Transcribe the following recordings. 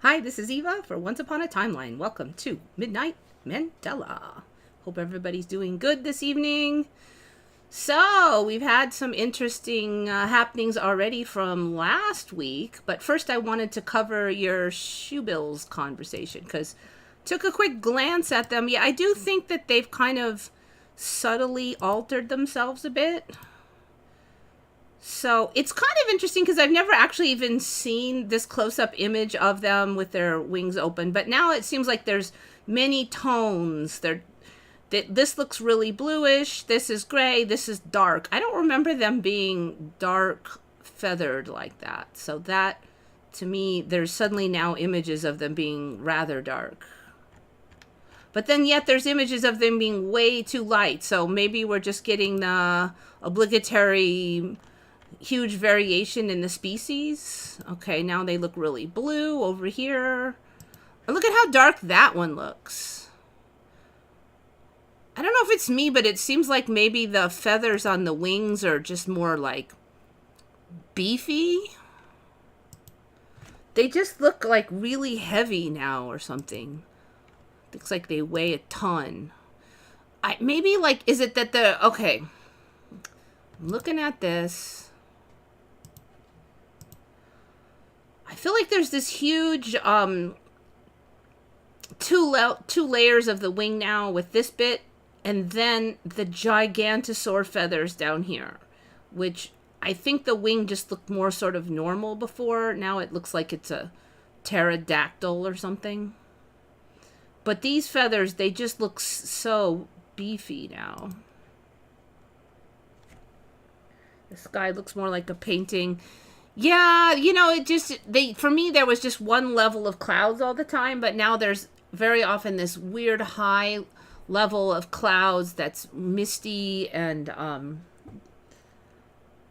Hi, this is Eva for Once Upon a Timeline. Welcome to Midnight Mandela. Hope everybody's doing good this evening. So, we've had some interesting happenings already from last week, but first I wanted to cover your shoe bills conversation because took a quick glance at them. Yeah, I do think that they've kind of subtly altered themselves a bit. So it's kind of interesting because I've never actually even seen this close-up image of them with their wings open. But now it seems like there's many tones. This looks really bluish. This is gray. This is dark. I don't remember them being dark feathered like that. So that, to me, there's suddenly now images of them being rather dark. But then yet there's images of them being way too light. So maybe we're just getting the obligatory huge variation in the species. Okay, now they look really blue over here. And look at how dark that one looks. I don't know if it's me, but it seems like maybe the feathers on the wings are just more like beefy. They just look like really heavy now or something. Looks like they weigh a ton. Maybe like, is it that okay. I'm looking at this. I feel like there's this huge two layers of the wing now with this bit, and then the gigantosaur feathers down here, which I think the wing just looked more sort of normal before. Now it looks like it's a pterodactyl or something. But these feathers, they just look so beefy now. The sky looks more like a painting. Yeah, you know, for me, there was just one level of clouds all the time, but now there's very often this weird high level of clouds that's misty, and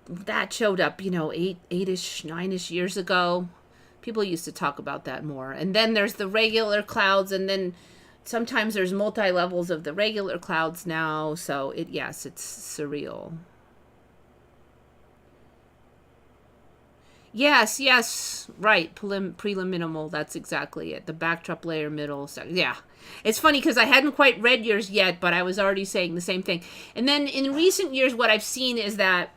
that showed up, you know, 8-ish, 9-ish years ago. People used to talk about that more. And then there's the regular clouds, and then sometimes there's multi-levels of the regular clouds now, so yes, it's surreal. Yes, right. Preliminal, that's exactly it. The backdrop layer middle. So, yeah. It's funny because I hadn't quite read yours yet, but I was already saying the same thing. And then in recent years, what I've seen is that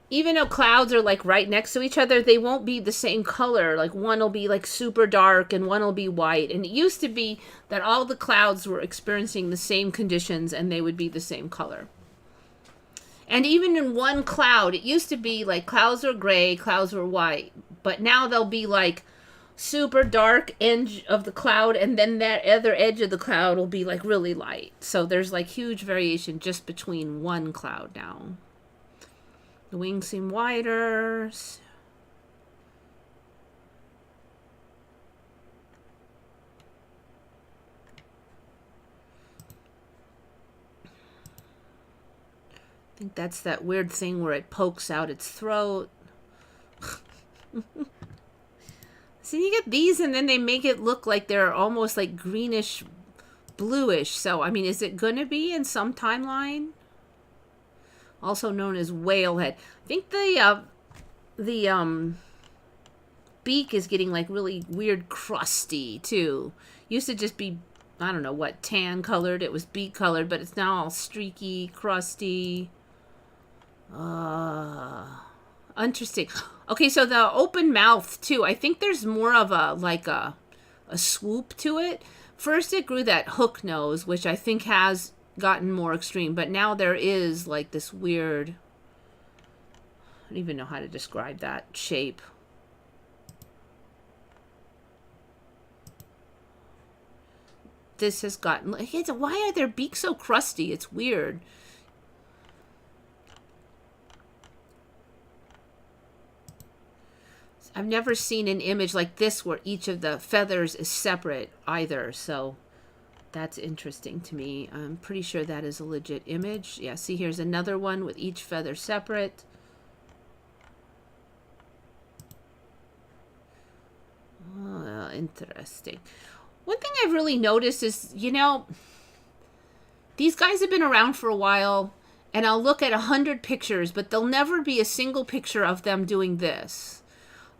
even though clouds are like right next to each other, they won't be the same color. Like one will be like super dark and one will be white. And it used to be that all the clouds were experiencing the same conditions and they would be the same color. And even in one cloud, it used to be like clouds were gray, clouds were white. But now they'll be like super dark edge of the cloud, and then that other edge of the cloud will be like really light. So there's like huge variation just between one cloud now. The wings seem wider. I think that's that weird thing where it pokes out its throat. So you get these and then they make it look like they're almost like greenish, bluish. So, I mean, is it going to be in some timeline? Also known as whale head. I think the beak is getting like really weird crusty too. Used to just be, I don't know what, tan colored. It was beak colored, but it's now all streaky, crusty. Interesting. Okay, so the open mouth too. I think there's more of a swoop to it. First it grew that hook nose, which I think has gotten more extreme, but now there is like this weird, I don't even know how to describe that shape. This has gotten, why are their beaks so crusty? It's weird. I've never seen an image like this where each of the feathers is separate either, so that's interesting to me. I'm pretty sure that is a legit image. Yeah, see, here's another one with each feather separate. Oh, interesting. One thing I've really noticed is, you know, these guys have been around for a while, and I'll look at 100 pictures, but there'll never be a single picture of them doing this.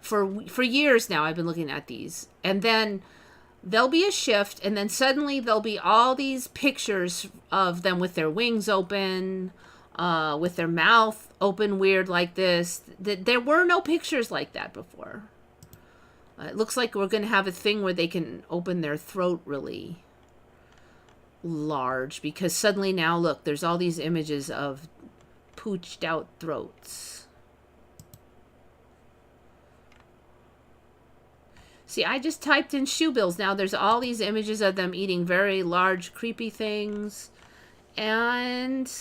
for years now. I've been looking at these, and then there'll be a shift, and then suddenly there'll be all these pictures of them with their wings open, with their mouth open weird like this. There were no pictures like that before. It looks like we're going to have a thing where they can open their throat really large, because suddenly now, look, there's all these images of pooched out throats. See, I just typed in shoebills. Now there's all these images of them eating very large, creepy things. And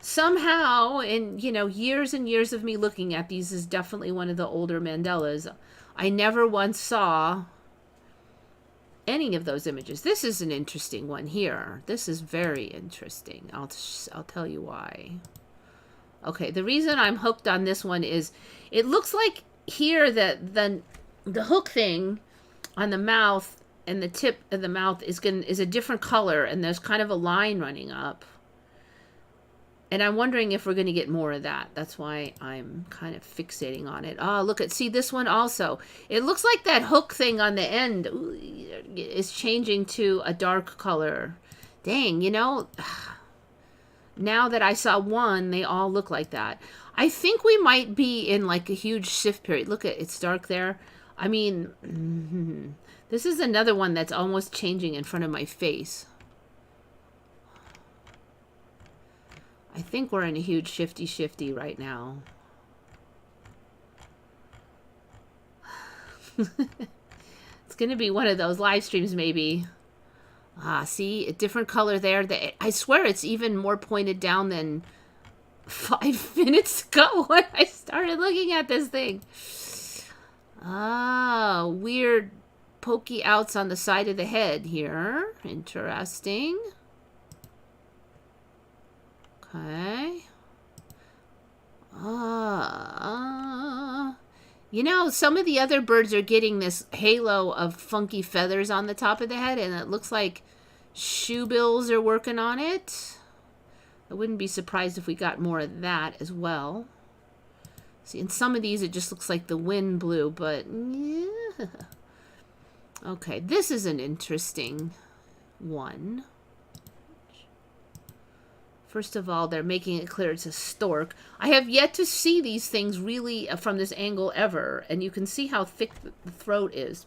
somehow, in, you know, years and years of me looking at these, is definitely one of the older Mandelas. I never once saw any of those images. This is an interesting one here. This is very interesting. I'll tell you why. Okay, the reason I'm hooked on this one is it looks like here that the hook thing on the mouth and the tip of the mouth is a different color, and there's kind of a line running up. And I'm wondering if we're going to get more of that. That's why I'm kind of fixating on it. Oh, look at, see this one also. It looks like that hook thing on the end is changing to a dark color. Dang, you know, now that I saw one, they all look like that. I think we might be in like a huge shift period. Look at, it's dark there. I mean, this is another one that's almost changing in front of my face. I think we're in a huge shifty right now. It's going to be one of those live streams maybe. Ah, see, a different color there. I swear it's even more pointed down than 5 minutes ago when I started looking at this thing. Ah, weird pokey outs on the side of the head here. Interesting. Okay. You know, some of the other birds are getting this halo of funky feathers on the top of the head, and it looks like shoebills are working on it. I wouldn't be surprised if we got more of that as well. See, in some of these, it just looks like the wind blew, but yeah. Okay, this is an interesting one. First of all, they're making it clear it's a stork. I have yet to see these things really from this angle ever, and you can see how thick the throat is.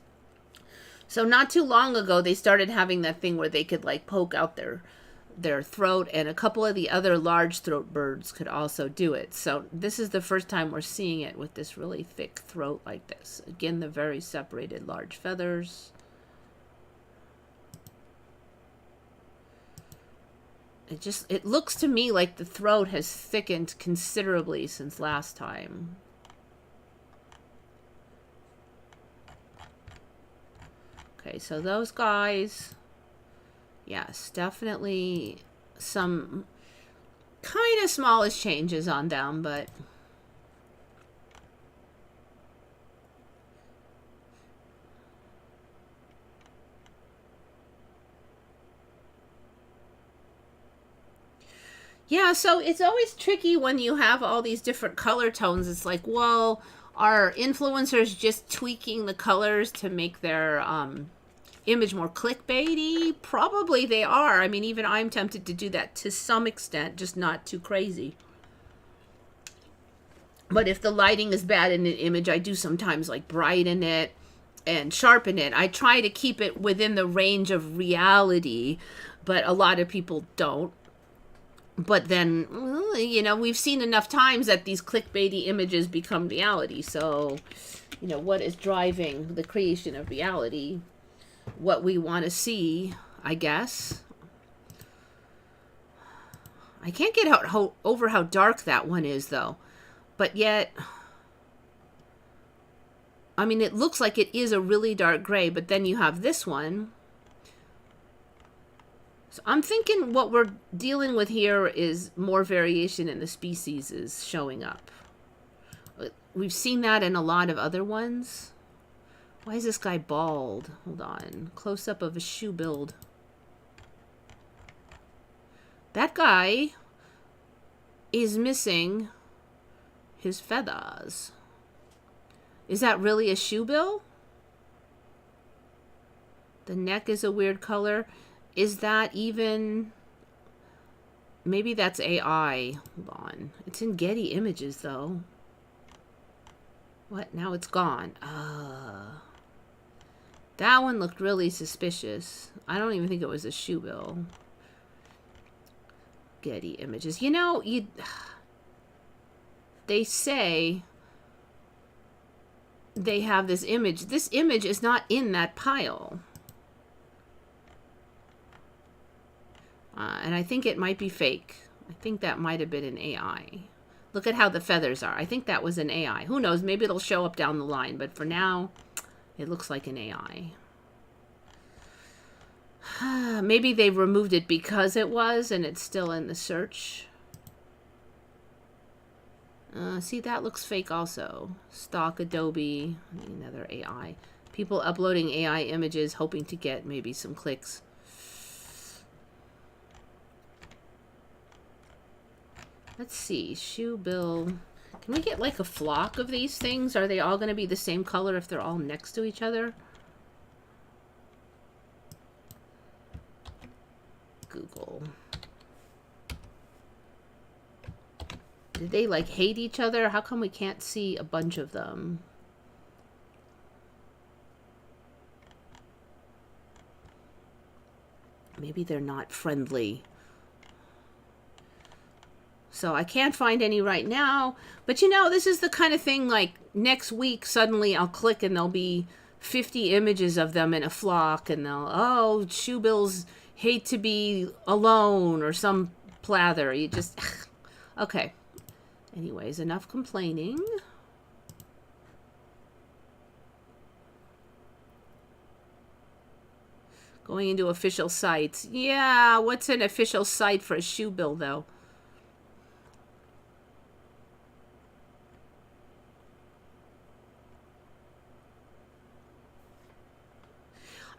So not too long ago, they started having that thing where they could like poke out their throat, and a couple of the other large throat birds could also do it. So this is the first time we're seeing it with this really thick throat like this. Again, the very separated large feathers. It looks to me like the throat has thickened considerably since last time. Okay, so those guys, yes, definitely some kind of smallish changes on them, but yeah, so it's always tricky when you have all these different color tones. It's like, well, are influencers just tweaking the colors to make their image more clickbaity? Probably they are. I mean, even I'm tempted to do that to some extent, just not too crazy. But if the lighting is bad in an image, I do sometimes like brighten it and sharpen it. I try to keep it within the range of reality, but a lot of people don't. But then, you know, we've seen enough times that these clickbaity images become reality. So, you know, what is driving the creation of reality? What we want to see, I guess. I can't get over how dark that one is, though. But yet, I mean, it looks like it is a really dark gray, but then you have this one. So I'm thinking what we're dealing with here is more variation in the species is showing up. We've seen that in a lot of other ones. Why is this guy bald? Hold on. Close up of a shoe build. That guy is missing his feathers. Is that really a shoe bill? The neck is a weird color. Is that even... Maybe that's AI. Hold on. It's in Getty Images, though. What? Now it's gone. That one looked really suspicious. I don't even think it was a shoe bill. Getty Images. You know, they say they have this image. This image is not in that pile. And I think it might be fake. I think that might have been an AI. Look at how the feathers are. I think that was an AI. Who knows? Maybe it'll show up down the line. But for now, it looks like an AI. Maybe they removed it because it was, and it's still in the search. See, that looks fake also. Stock Adobe. Another AI. People uploading AI images hoping to get maybe some clicks. Let's see, shoe bill. Can we get like a flock of these things? Are they all going to be the same color if they're all next to each other? Google. Did they like hate each other? How come we can't see a bunch of them? Maybe they're not friendly. So I can't find any right now. But you know, this is the kind of thing like next week suddenly I'll click and there'll be 50 images of them in a flock and they'll, oh, shoe bills hate to be alone or some plather. You just, okay. Anyways, enough complaining. Going into official sites. Yeah, what's an official site for a shoe bill though?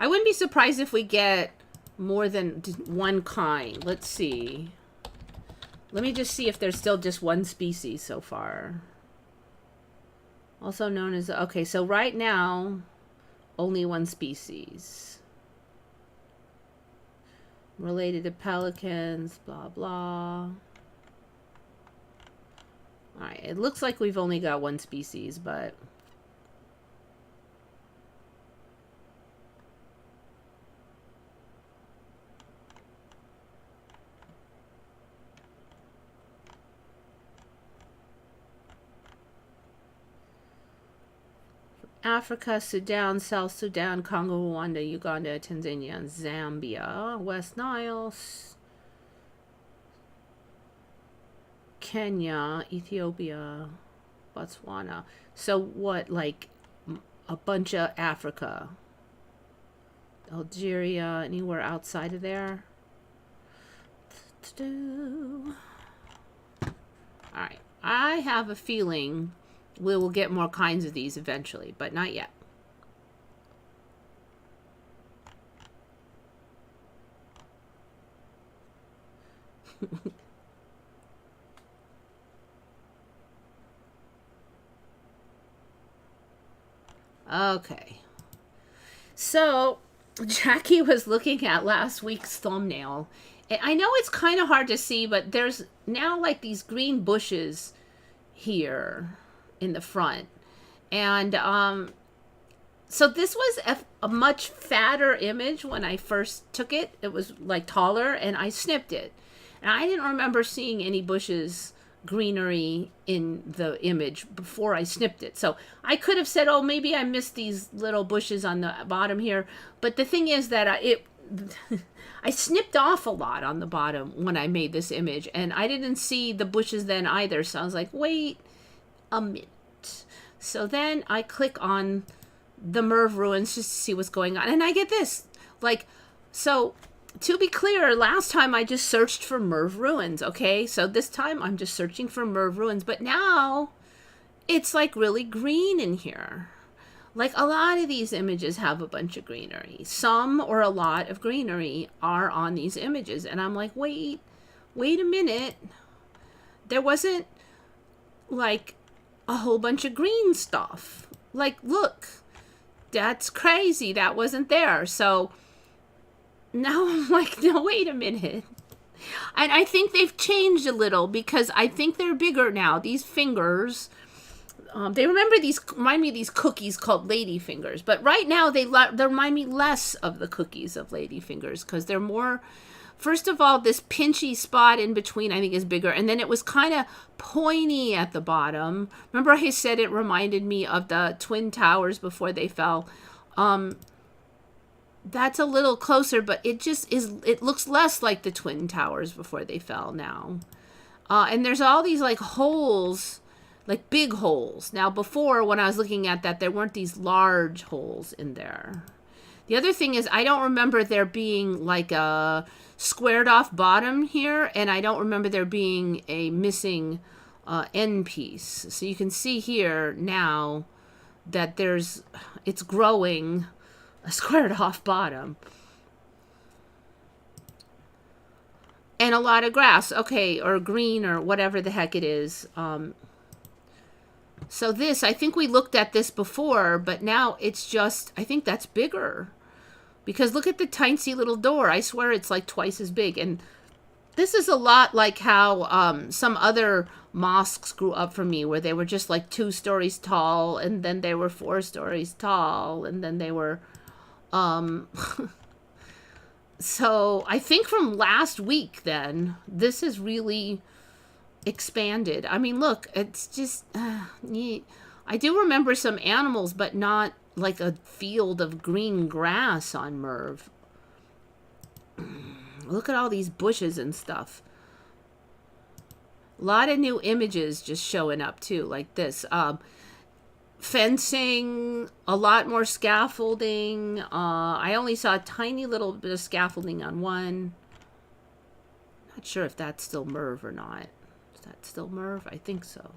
I wouldn't be surprised if we get more than one kind. Let's see. Let me just see if there's still just one species so far. Also known as... Okay, so right now, only one species. Related to pelicans, blah, blah. Alright, it looks like we've only got one species, but... Africa, Sudan, South Sudan, Congo, Rwanda, Uganda, Tanzania, Zambia, West Nile, Kenya, Ethiopia, Botswana. So what, like a bunch of Africa? Algeria, anywhere outside of there? Alright, I have a feeling we will get more kinds of these eventually, but not yet. Okay. So, Jackie was looking at last week's thumbnail. I know it's kind of hard to see, but there's now like these green bushes here in the front. And so this was a much fatter image when I first took it. It was like taller, and I snipped it. And I didn't remember seeing any bushes, greenery in the image before I snipped it. So I could have said, oh, maybe I missed these little bushes on the bottom here. But the thing is that I snipped off a lot on the bottom when I made this image, and I didn't see the bushes then either. So I was like, wait a minute. So then I click on the Merv ruins just to see what's going on, and I get this. Like, so to be clear, last time I just searched for Merv ruins, okay? So this time I'm just searching for Merv ruins, but now it's like really green in here. Like a lot of these images have a bunch of greenery. Some or a lot of greenery are on these images, and I'm like, wait a minute. There wasn't like a whole bunch of green stuff Like, look, that's crazy. That wasn't there. So now I'm like, no, wait a minute. And I think they've changed a little because I think they're bigger now. These fingers, they remind me of these cookies called lady fingers. But right now they remind me less of the cookies of lady fingers because they're more. First of all, this pinchy spot in between I think is bigger, and then it was kind of pointy at the bottom. Remember I said it reminded me of the Twin Towers before they fell. That's a little closer, but it just is. It looks less like the Twin Towers before they fell now. And there's all these like holes, like big holes. Now before, when I was looking at that, there weren't these large holes in there. The other thing is I don't remember there being like a squared off bottom here, and I don't remember there being a missing end piece. So you can see here now that it's growing a squared off bottom. And a lot of grass, okay, or green or whatever the heck it is. So this, I think we looked at this before, but now it's just, I think that's bigger. Because look at the tiny little door. I swear it's like twice as big. And this is a lot like how some other mosques grew up for me, where they were just like 2 stories tall, and then they were 4 stories tall, and then they were... So I think from last week then, this has really expanded. I mean, look, it's just neat. I do remember some animals, but not like a field of green grass on Merv. Look at all these bushes and stuff. A lot of new images just showing up too, like this. Fencing, a lot more scaffolding. I only saw a tiny little bit of scaffolding on one. Not sure if that's still Merv or not. Is that still Merv? I think so.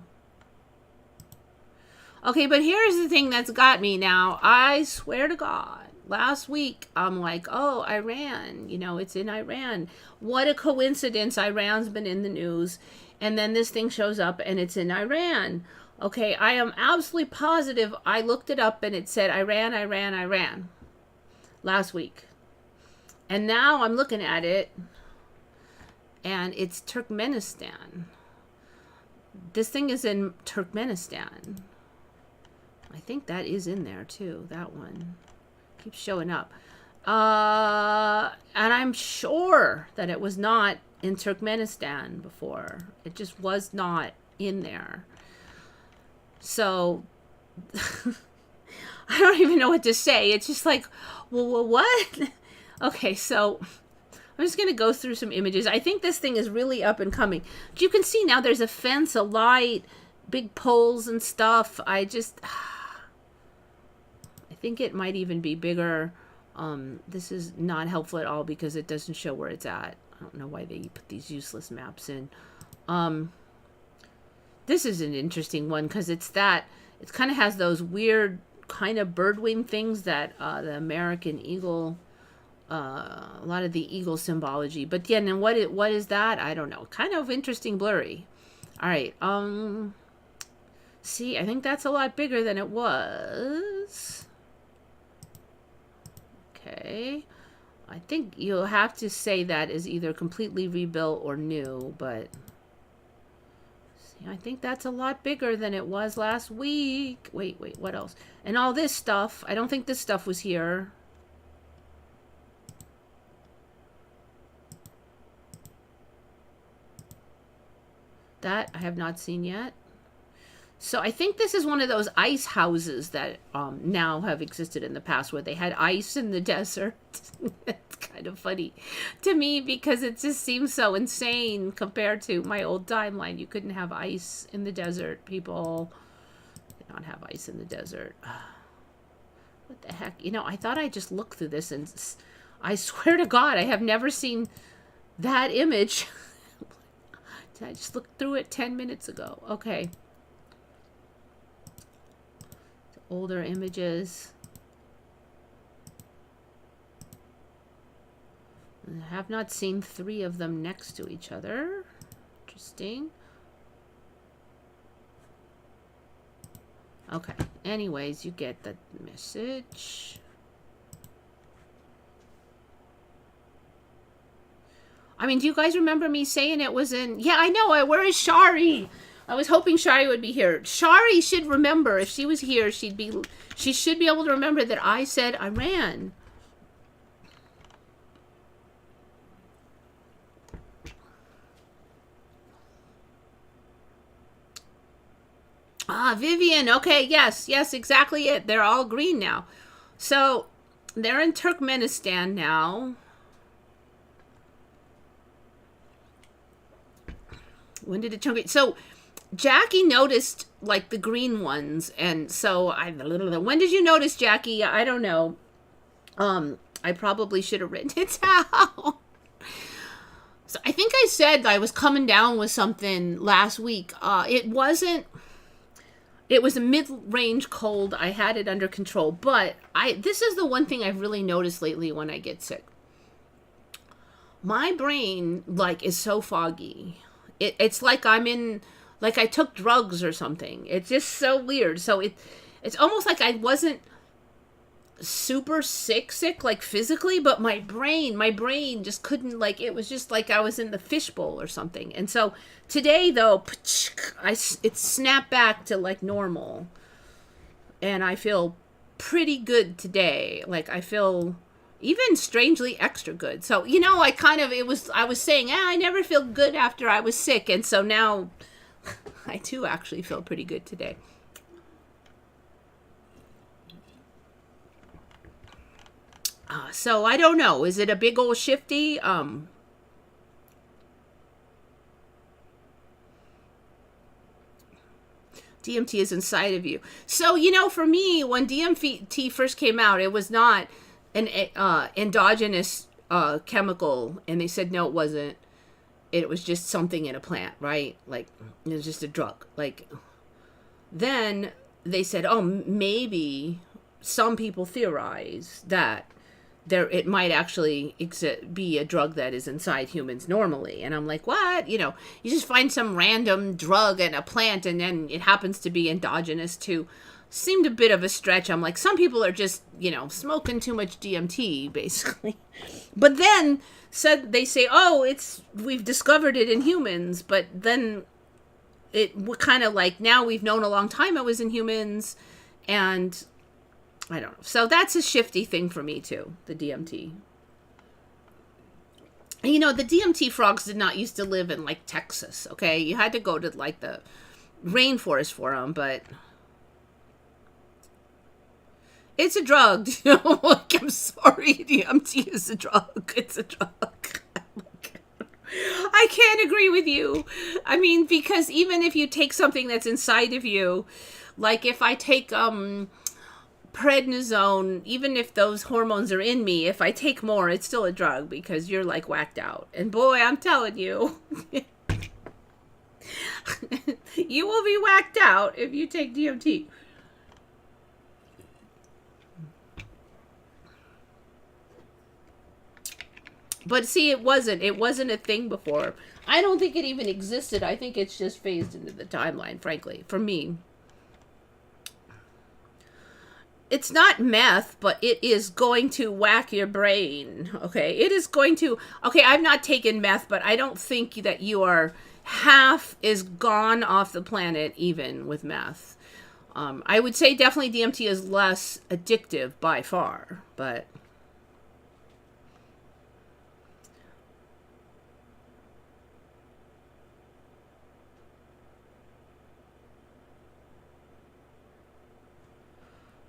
Okay, but here's the thing that's got me now. I swear to God, last week I'm like, oh, Iran, it's in Iran. What a coincidence. Iran's been in the news. And then this thing shows up and it's in Iran. Okay, I am absolutely positive. I looked it up and it said Iran, Iran, Iran last week. And now I'm looking at it and it's Turkmenistan. This thing is in Turkmenistan. I think that is in there too. That one keeps showing up. And I'm sure that it was not in Turkmenistan before. It just was not in there. So I don't even know what to say. It's just like, well, what? Okay, so I'm just going to go through some images. I think this thing is really up and coming. But you can see now there's a fence, a light, big poles and stuff. I think it might even be bigger. This is not helpful at all because it doesn't show where it's at. I don't know why they put these useless maps in. This is an interesting one because it kind of has those weird kind of birdwing things that the American eagle, a lot of the eagle symbology. But yeah, and what is that? I don't know. Kind of interesting, blurry. All right. See, I think that's a lot bigger than it was. Okay. I think you'll have to say that is either completely rebuilt or new, but see, I think that's a lot bigger than it was last week. Wait, what else? And all this stuff, I don't think this stuff was here. That I have not seen yet. So I think this is one of those ice houses that now have existed in the past where they had ice in the desert. It's kind of funny to me because it just seems so insane compared to my old timeline. You couldn't have ice in the desert. People did not have ice in the desert. What the heck? I thought I just looked through this and I swear to God, I have never seen that image. Did I just look through it 10 minutes ago? Okay. Older images. I have not seen 3 of them next to each other. Interesting. Okay. Anyways, you get the message. I mean, do you guys remember me saying it was in... Yeah, I know. Where is Shari? I was hoping Shari would be here. Shari should remember. If she was here, she should be able to remember that I said Iran. Ah, Vivian. Okay, yes, exactly it. They're all green now. So, they're in Turkmenistan now. When did it turn? So, Jackie noticed like the green ones, and so when did you notice, Jackie? I don't know. I probably should have written it down. So I think I said I was coming down with something last week. It wasn't. It was a mid-range cold. I had it under control, but this is the one thing I've really noticed lately when I get sick. My brain like is so foggy. It's like I'm in, like I took drugs or something. It's just so weird. So it's almost like I wasn't super sick, like physically, but my brain just couldn't, like, it was just like I was in the fishbowl or something. And so today though, it snapped back to like normal. And I feel pretty good today. Like I feel even strangely extra good. So, you know, I was saying, I never feel good after I was sick. And so now I too actually feel pretty good today. So I don't know. Is it a big old shifty? DMT is inside of you. So, you know, for me, when DMT first came out, it was not an endogenous chemical, and they said no, it wasn't. It was just something in a plant, right? Like it was just a drug. Like then they said, oh, maybe some people theorize that it might actually be a drug that is inside humans normally. And I'm like, what? You know, you just find some random drug in a plant, and then it happens to be endogenous too. Seemed a bit of a stretch. I'm like, some people are just, you know, smoking too much DMT, basically. But then they say, oh, we've discovered it in humans, but then it kind of like, now we've known a long time it was in humans, and I don't know. So that's a shifty thing for me too, the DMT. And, you know, the DMT frogs did not used to live in like Texas, okay? You had to go to like the rainforest for them, but it's a drug, you know. Like, I'm sorry, DMT is a drug. It's a drug. I can't agree with you. I mean, because even if you take something that's inside of you, like if I take prednisone, even if those hormones are in me, if I take more, it's still a drug because you're like whacked out. And boy, I'm telling you, you will be whacked out if you take DMT. But see, it wasn't a thing before. I don't think it even existed. I think it's just phased into the timeline, frankly, for me. It's not meth, but it is going to whack your brain, okay? It is going to... Okay, I've not taken meth, but I don't think that you are half is gone off the planet even with meth. I would say definitely DMT is less addictive by far, but...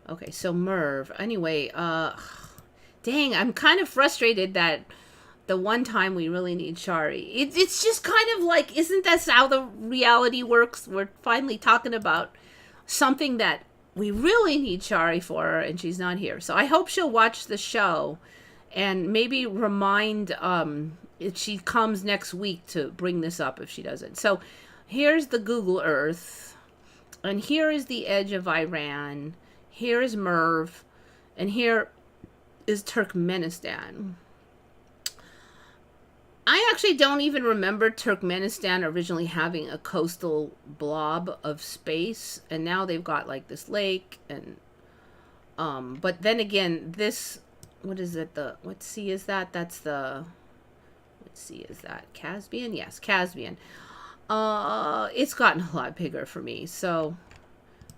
Okay, so Merv. Anyway, dang, I'm kind of frustrated that the one time we really need Shari. It's just kind of like, isn't that how the reality works? We're finally talking about something that we really need Shari for, and she's not here. So I hope she'll watch the show and maybe remind if she comes next week to bring this up if she doesn't. So here's the Google Earth, and here is the edge of Iran. Here is Merv, and here is Turkmenistan. I actually don't even remember Turkmenistan originally having a coastal blob of space, and now they've got like this lake and but then again, this, what is it, the what sea is that? That's the, what sea is that? Caspian? Yes, Caspian. It's gotten a lot bigger for me. So,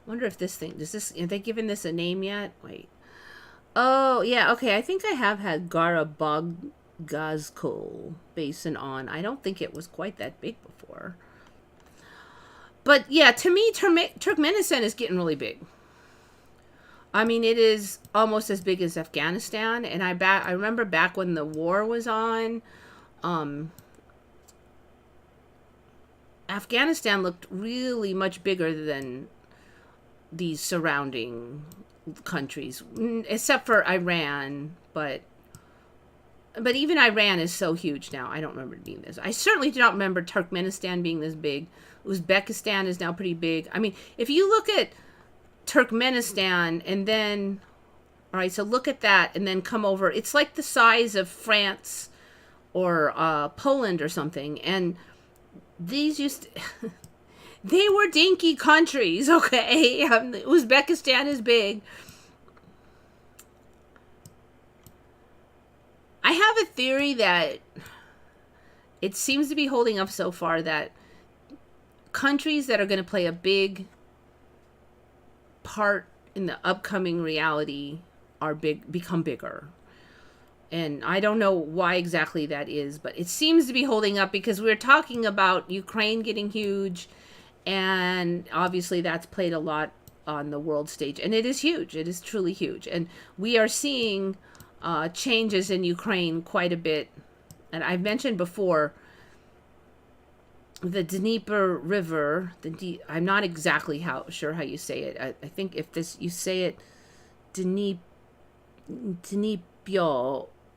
wonder if this thing, does this, have they given this a name yet? Wait. Oh, yeah, okay. I think I have had Garabag Basin on. I don't think it was quite that big before. But yeah, to me, Turkmenistan is getting really big. I mean, it is almost as big as Afghanistan. And I remember back when the war was on, um, Afghanistan looked really much bigger than these surrounding countries, except for Iran. But even Iran is so huge now. I don't remember it being this. I certainly do not remember Turkmenistan being this big. Uzbekistan is now pretty big. I mean, if you look at Turkmenistan and then, all right, so look at that and then come over. It's like the size of France or Poland or something. And these used to, they were dinky countries, okay? Uzbekistan is big. I have a theory that it seems to be holding up so far that countries that are going to play a big part in the upcoming reality are become bigger. And I don't know why exactly that is, but it seems to be holding up because we're talking about Ukraine getting huge, and obviously that's played a lot on the world stage, and it is huge. It is truly huge, and we are seeing changes in Ukraine quite a bit. And I've mentioned before the Dnieper River. I'm not exactly sure how you say it. I think if this you say it, Dnipro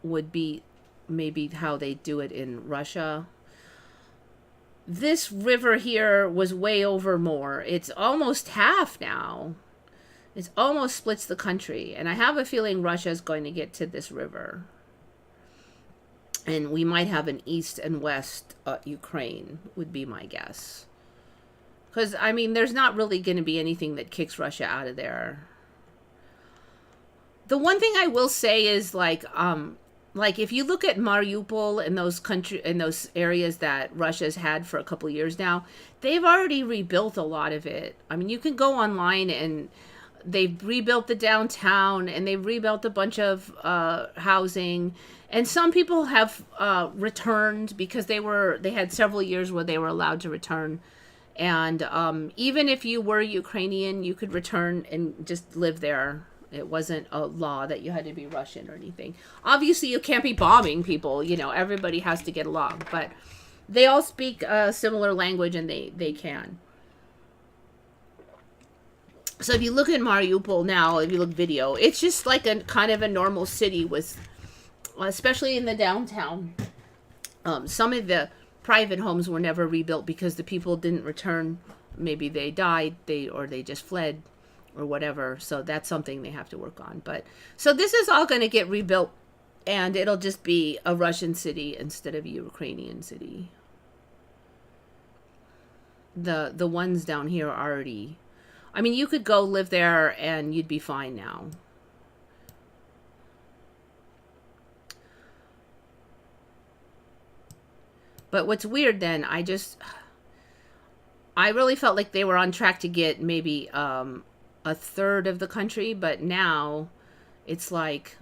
would be maybe how they do it in Russia. This river here was way over more. It's almost half now. It almost splits the country. And I have a feeling Russia is going to get to this river. And we might have an east and west Ukraine, would be my guess. Because, I mean, there's not really going to be anything that kicks Russia out of there. The one thing I will say is, like if you look at Mariupol and those areas that Russia's had for a couple of years now, they've already rebuilt a lot of it. I mean, you can go online and they've rebuilt the downtown and they've rebuilt a bunch of housing, and some people have returned because they had several years where they were allowed to return, and even if you were Ukrainian, you could return and just live there. It wasn't a law that you had to be Russian or anything. Obviously, you can't be bombing people. You know, everybody has to get along, but they all speak a similar language, and they can. So if you look at Mariupol now, if you look video, it's just like a kind of a normal city with, especially in the downtown. Some of the private homes were never rebuilt because the people didn't return. Maybe they died, or they just fled, or whatever. So that's something they have to work on. But so this is all going to get rebuilt, and it'll just be a Russian city instead of a Ukrainian city. The ones down here are already, I mean, you could go live there and you'd be fine now. But what's weird then, I really felt like they were on track to get maybe a third of the country, but now it's like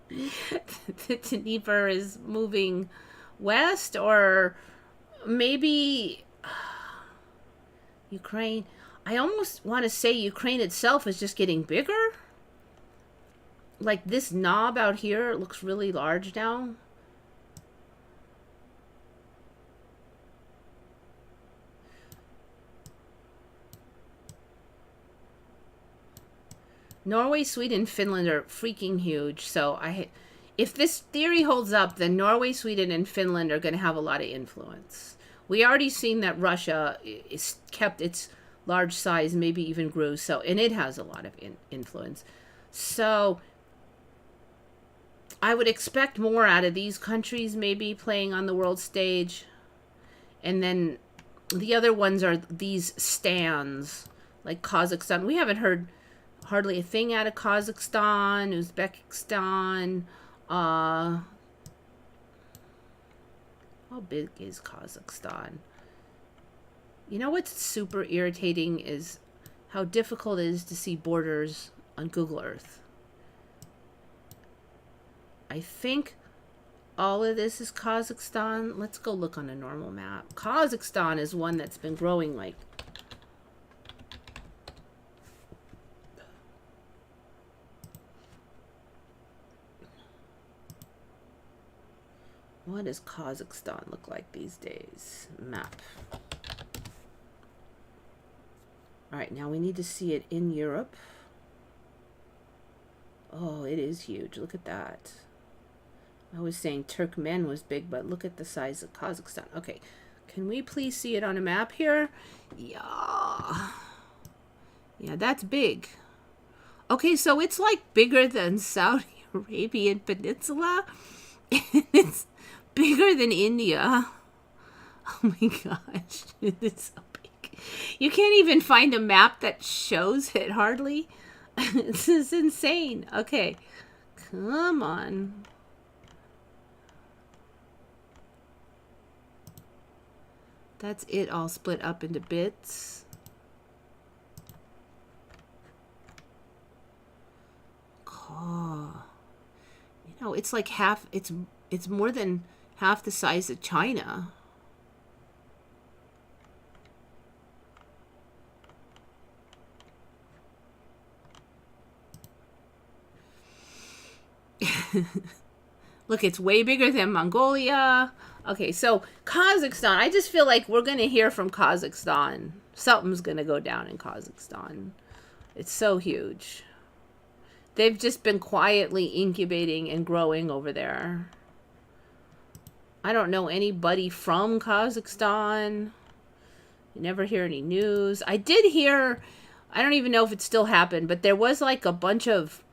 the Dnieper is moving west, or maybe Ukraine. I almost want to say Ukraine itself is just getting bigger. Like this knob out here looks really large now. Norway, Sweden, Finland are freaking huge. So if this theory holds up, then Norway, Sweden, and Finland are going to have a lot of influence. We already seen that Russia is kept its large size, maybe even grew. So, and it has a lot of influence. So I would expect more out of these countries maybe playing on the world stage. And then the other ones are these stands, like Kazakhstan. We haven't heard hardly a thing out of Kazakhstan, Uzbekistan. How big is Kazakhstan? You know what's super irritating is how difficult it is to see borders on Google Earth. I think all of this is Kazakhstan. Let's go look on a normal map. Kazakhstan is one that's been growing like... What does Kazakhstan look like these days? Map. All right, now we need to see it in Europe. Oh, it is huge. Look at that. I was saying Turkmen was big, but look at the size of Kazakhstan. Okay, can we please see it on a map here? Yeah. Yeah, that's big. Okay, so it's like bigger than Saudi Arabian Peninsula. It's bigger than India. Oh my gosh, it's so big. You can't even find a map that shows it hardly. This is insane. Okay, come on. That's it all split up into bits. Oh. You know, it's like half, it's more than half the size of China. Look, it's way bigger than Mongolia. Okay, so Kazakhstan, I just feel like we're going to hear from Kazakhstan. Something's going to go down in Kazakhstan. It's so huge. They've just been quietly incubating and growing over there. I don't know anybody from Kazakhstan. You never hear any news. I did hear, I don't even know if it still happened, but there was like a bunch of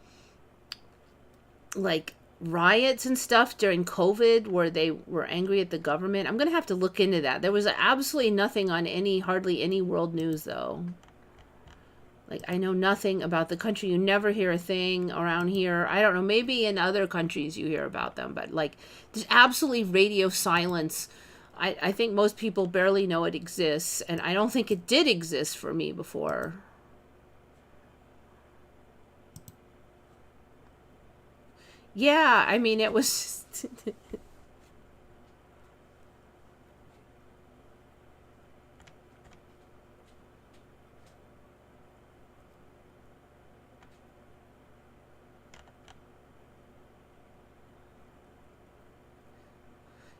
like riots and stuff during COVID where they were angry at the government. I'm going to have to look into that. There was absolutely nothing on hardly any world news though. Like, I know nothing about the country. You never hear a thing around here. I don't know. Maybe in other countries you hear about them. But, like, there's absolutely radio silence. I think most people barely know it exists. And I don't think it did exist for me before. Yeah, I mean, it was...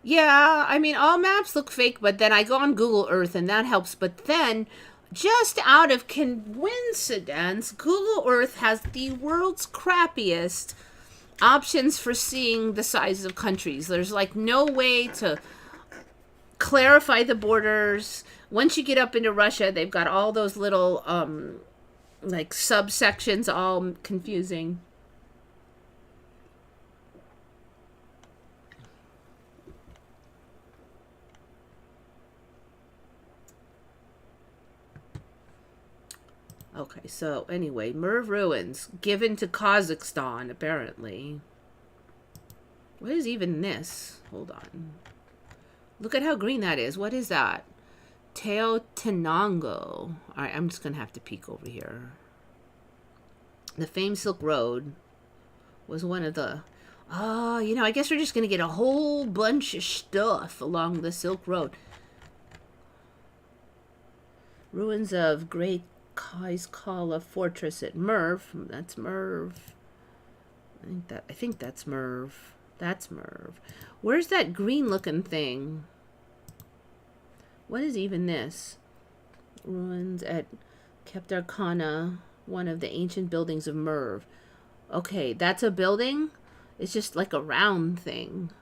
Yeah, I mean, all maps look fake, but then I go on Google Earth and that helps. But then, just out of coincidence, Google Earth has the world's crappiest options for seeing the sizes of countries. There's like no way to clarify the borders. Once you get up into Russia, they've got all those little, like subsections, all confusing. Okay, so anyway, Merv ruins given to Kazakhstan, apparently. What is even this? Hold on. Look at how green that is. What is that? Teotihuacan. All right, I'm just going to have to peek over here. The famed Silk Road was one of the... Oh, you know, I guess we're just going to get a whole bunch of stuff along the Silk Road. Ruins of Great Kaiskala Fortress at Merv. That's Merv. I think that's Merv. That's Merv. Where's that green looking thing? What is even this? Ruins at Keptarkana, one of the ancient buildings of Merv. Okay, that's a building? It's just like a round thing.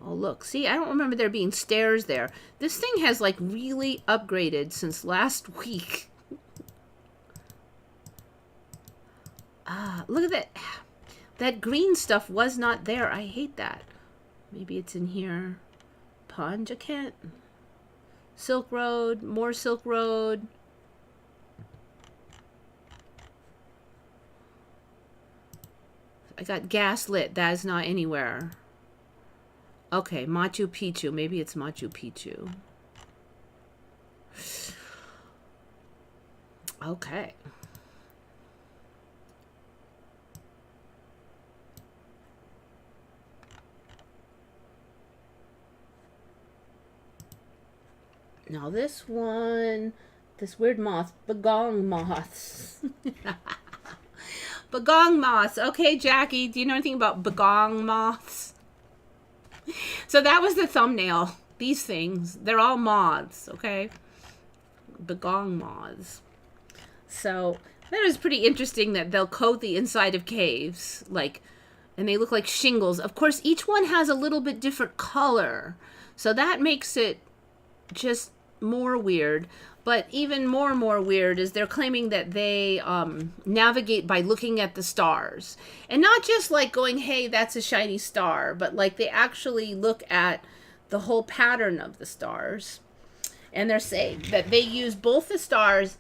Oh, look. See, I don't remember there being stairs there. This thing has, like, really upgraded since last week. Look at that. That green stuff was not there. I hate that. Maybe it's in here. Panjakent. Silk Road. More Silk Road. I got Gaslit. That is not anywhere. Okay, Machu Picchu. Maybe it's Machu Picchu. Okay. Now this one, this weird moth, bagong moths. Bagong moths. Okay, Jackie, do you know anything about bagong moths? So that was the thumbnail. These things, they're all moths, okay? Bagong moths. So that is pretty interesting that they'll coat the inside of caves, like, and they look like shingles. Of course, each one has a little bit different color. So that makes it just more weird. But even more weird is they're claiming that they navigate by looking at the stars. And not just like going, hey, that's a shiny star, but like they actually look at the whole pattern of the stars. And they're saying that they use both the stars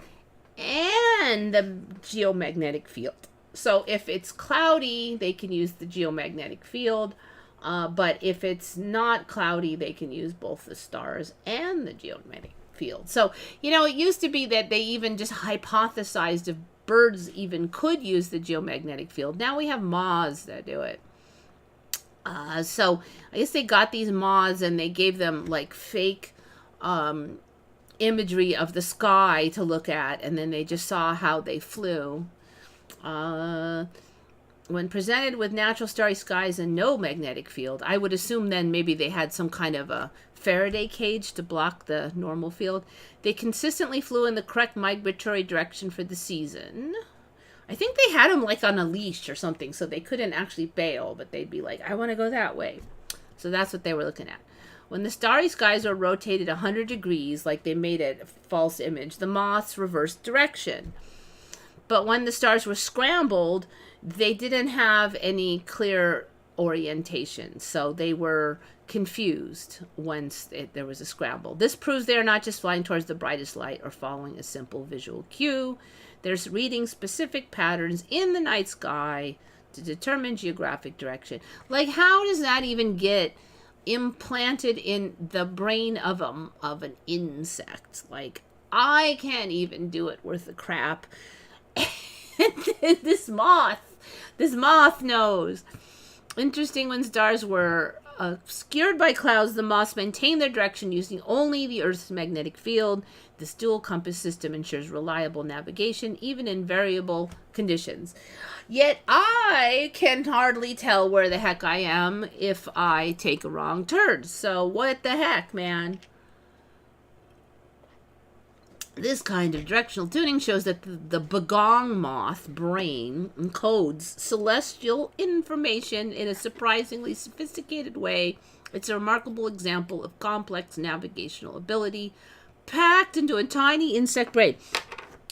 and the geomagnetic field. So if it's cloudy, they can use the geomagnetic field. But if it's not cloudy, they can use both the stars and the geomagnetic field. So, you know, it used to be that they even just hypothesized if birds even could use the geomagnetic field. Now we have moths that do it. So I guess they got these moths and they gave them like fake imagery of the sky to look at, and then they just saw how they flew. When presented with natural starry skies and no magnetic field, I would assume then maybe they had some kind of a Faraday cage to block the normal field. They consistently flew in the correct migratory direction for the season. I think they had them like on a leash or something, so they couldn't actually bail, but they'd be like, I want to go that way. So that's what they were looking at. When the starry skies are rotated 100 degrees, like they made it a false image, the moths reversed direction. But when the stars were scrambled, they didn't have any clear orientation. So they were confused once there was a scramble. This proves they're not just flying towards the brightest light or following a simple visual cue. They're reading specific patterns in the night sky to determine geographic direction. Like, how does that even get implanted in the brain of an insect? Like, I can't even do it worth the crap. this moth knows. Interesting, when stars were obscured by clouds, the moths maintain their direction using only the Earth's magnetic field. This dual compass system ensures reliable navigation, even in variable conditions. Yet I can hardly tell where the heck I am if I take a wrong turn. So what the heck, man? This kind of directional tuning shows that the bagong moth brain encodes celestial information in a surprisingly sophisticated way. It's a remarkable example of complex navigational ability packed into a tiny insect brain.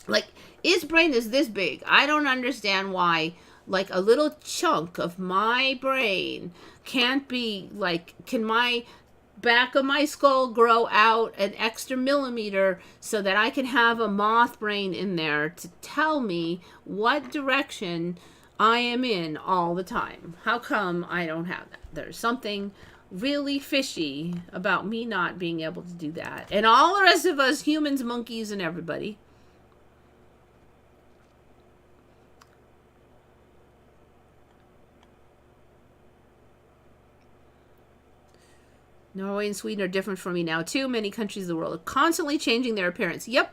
Like, its brain is this big. I don't understand why, like, a little chunk of my brain can't be, like, can my back of my skull grow out an extra millimeter so that I can have a moth brain in there to tell me what direction I am in all the time. How come I don't have that? There's something really fishy about me not being able to do that. And all the rest of us, humans, monkeys, and everybody. Norway and Sweden are different from me now, too. Many countries of the world are constantly changing their appearance. Yep.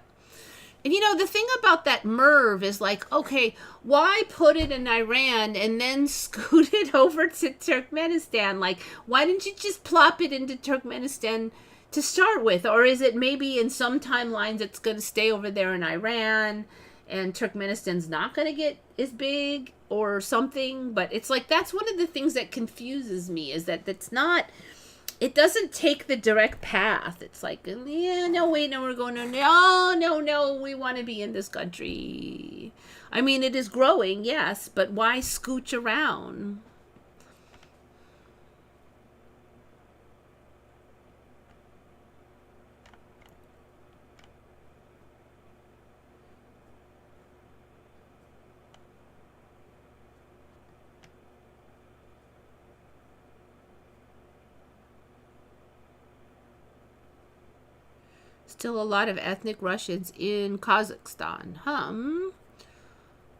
And, you know, the thing about that MERV is like, okay, why put it in Iran and then scoot it over to Turkmenistan? Like, why didn't you just plop it into Turkmenistan to start with? Or is it maybe in some timelines it's going to stay over there in Iran and Turkmenistan's not going to get as big or something? But it's like, that's one of the things that confuses me, is that it's not... It doesn't take the direct path. It's like, yeah, no, wait, no, we're going to, no, we want to be in this country. I mean, it is growing, yes, but why scooch around? Still a lot of ethnic Russians in Kazakhstan.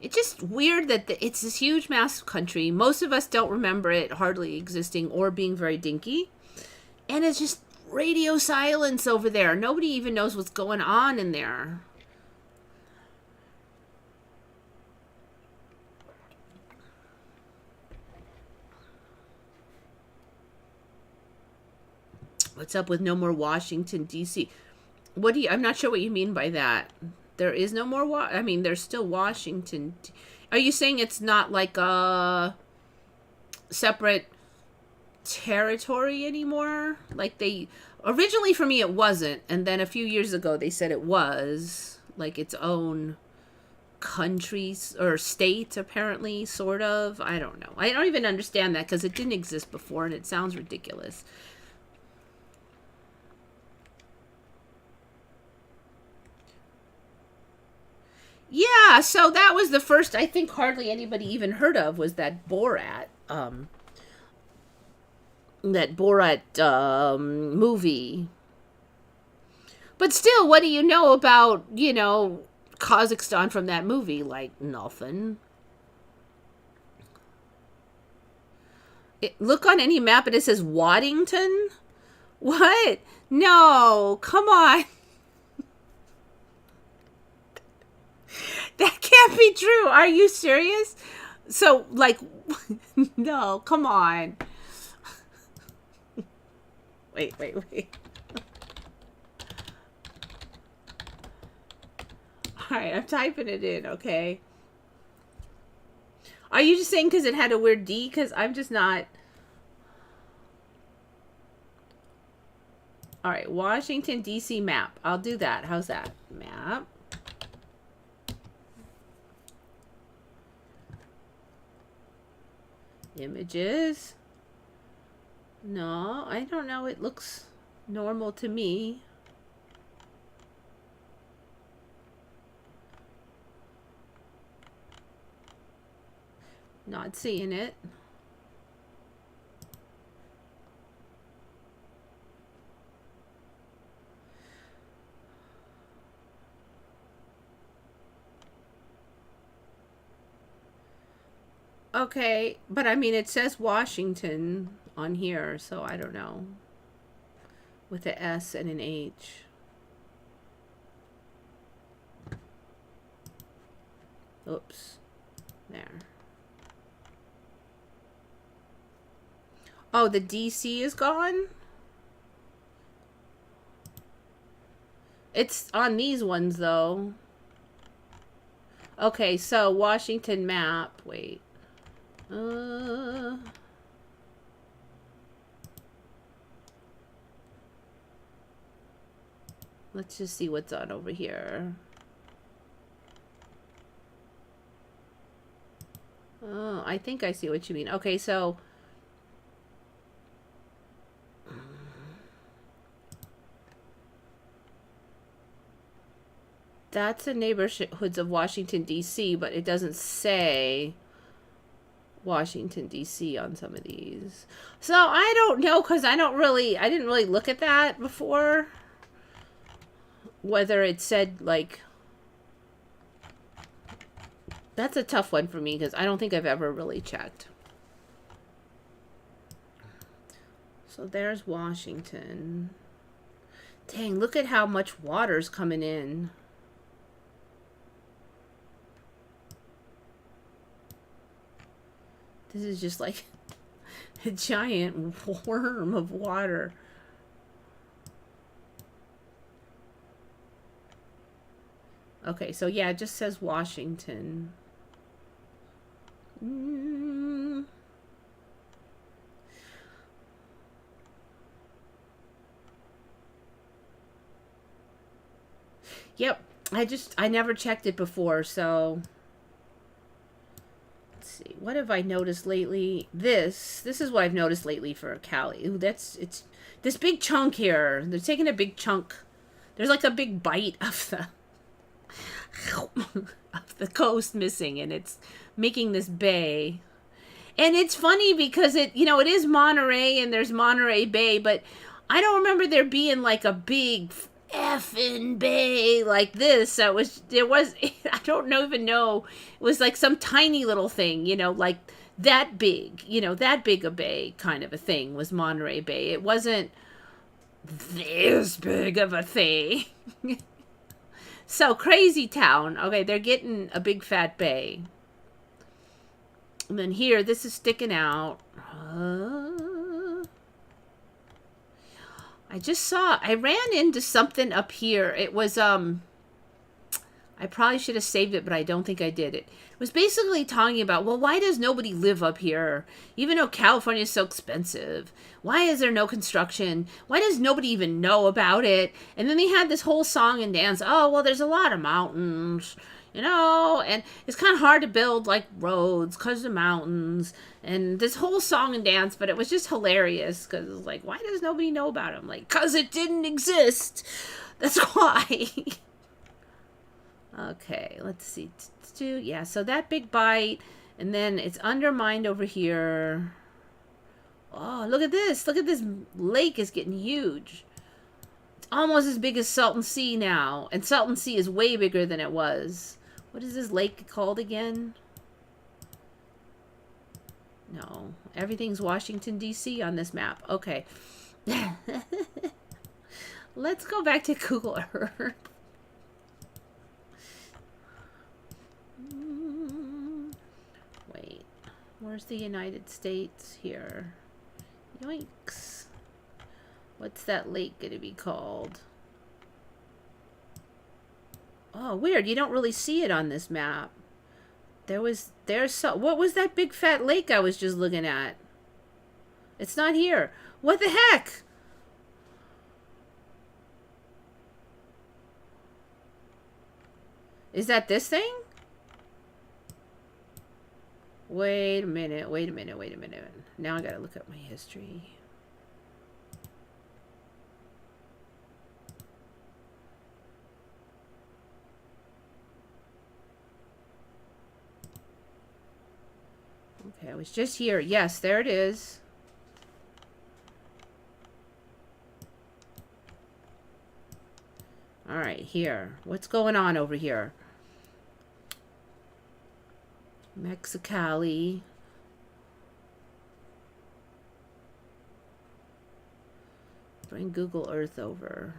It's just weird that it's this huge, massive country. Most of us don't remember it hardly existing or being very dinky. And it's just radio silence over there. Nobody even knows what's going on in there. What's up with no more Washington, D.C.? I'm not sure what you mean by that. There is no more, I mean, there's still Washington. Are you saying it's not like a separate territory anymore? Like originally for me it wasn't. And then a few years ago they said it was like its own country or state, apparently, sort of. I don't know. I don't even understand that because it didn't exist before and it sounds ridiculous. Yeah, so that was the first I think hardly anybody even heard of was that Borat movie. But still, what do you know about, Kazakhstan from that movie? Like nothing. Look on any map and it says Waddington? What? No, come on. That can't be true. Are you serious? So, like, no, come on. Wait. Alright, I'm typing it in, okay? Are you just saying because it had a weird D? Because I'm just not... Alright, Washington, D.C. map. I'll do that. How's that? Map. Images. No, I don't know. It looks normal to me. Not seeing it. Okay, but I mean, it says Washington on here, so I don't know. With an S and an H. Oops. There. Oh, the DC is gone? It's on these ones, though. Okay, so Washington map. Wait. Let's just see what's on over here. Oh, I think I see what you mean. Okay, so that's the neighborhoods of Washington, D.C., but it doesn't say Washington, D.C. on some of these. So I don't know, because I didn't really look at that before. Whether it said, like... That's a tough one for me, because I don't think I've ever really checked. So there's Washington. Dang, look at how much water's coming in. This is just like a giant worm of water. Okay, so yeah, it just says Washington. Yep, I never checked it before, so let's see. What have I noticed lately? This is what I've noticed lately for Cali. Ooh, it's this big chunk here. They're taking a big chunk. There's like a big bite of the of the coast missing, and it's making this bay. And it's funny because it is Monterey and there's Monterey Bay, but I don't remember there being like a big effing bay like this. There was I don't even know. It was like some tiny little thing, like that big, that big a bay kind of a thing was Monterey Bay. It wasn't this big of a thing. So crazy town. Okay, they're getting a big fat bay. And then here, this is sticking out. I ran into something up here. It was, I probably should have saved it, but I don't think I did. It was basically talking about, well, why does nobody live up here? Even though California is so expensive. Why is there no construction? Why does nobody even know about it? And then they had this whole song and dance. Oh, well, there's a lot of mountains, and it's kind of hard to build like roads because of the mountains, and this whole song and dance. But it was just hilarious because it was like, why does nobody know about it? I'm like, because it didn't exist. That's why. Okay, let's see. Yeah, so that big bite, and then it's undermined over here. Oh, look at this. Look at this lake is getting huge. It's almost as big as Salton Sea now, and Salton Sea is way bigger than it was. What is this lake called again? No, everything's Washington, D.C. on this map. Okay. Let's go back to Google Earth. Wait, where's the United States here? Yoinks. What's that lake going to be called? Oh, weird. You don't really see it on this map. What was that big fat lake I was just looking at? It's not here. What the heck? Is that this thing? Wait a minute. Now I gotta look up my history. Okay, I was just here. Yes, there it is. All right, here. What's going on over here? Mexicali. Bring Google Earth over.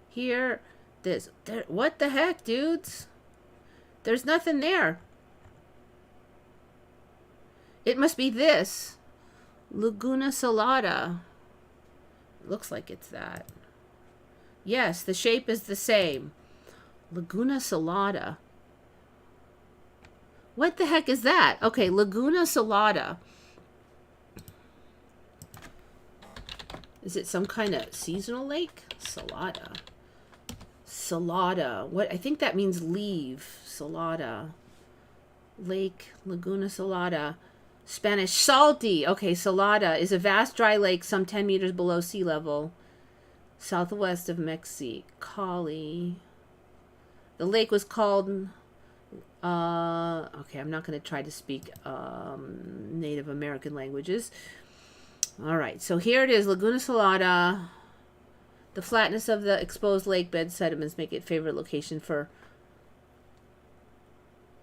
Here, what the heck, dudes? There's nothing there. It must be this. Laguna Salada. Looks like it's that. Yes, the shape is the same. Laguna Salada. What the heck is that? Okay, Laguna Salada. Is it some kind of seasonal lake? Salada. Salada. What? I think that means leave. Salada. Lake, Laguna Salada. Spanish, salty. Okay, Salada is a vast dry lake some 10 meters below sea level, southwest of Mexicali. The lake was called... okay, I'm not going to try to speak Native American languages. All right, so here it is, Laguna Salada. The flatness of the exposed lake bed sediments make it a favorite location for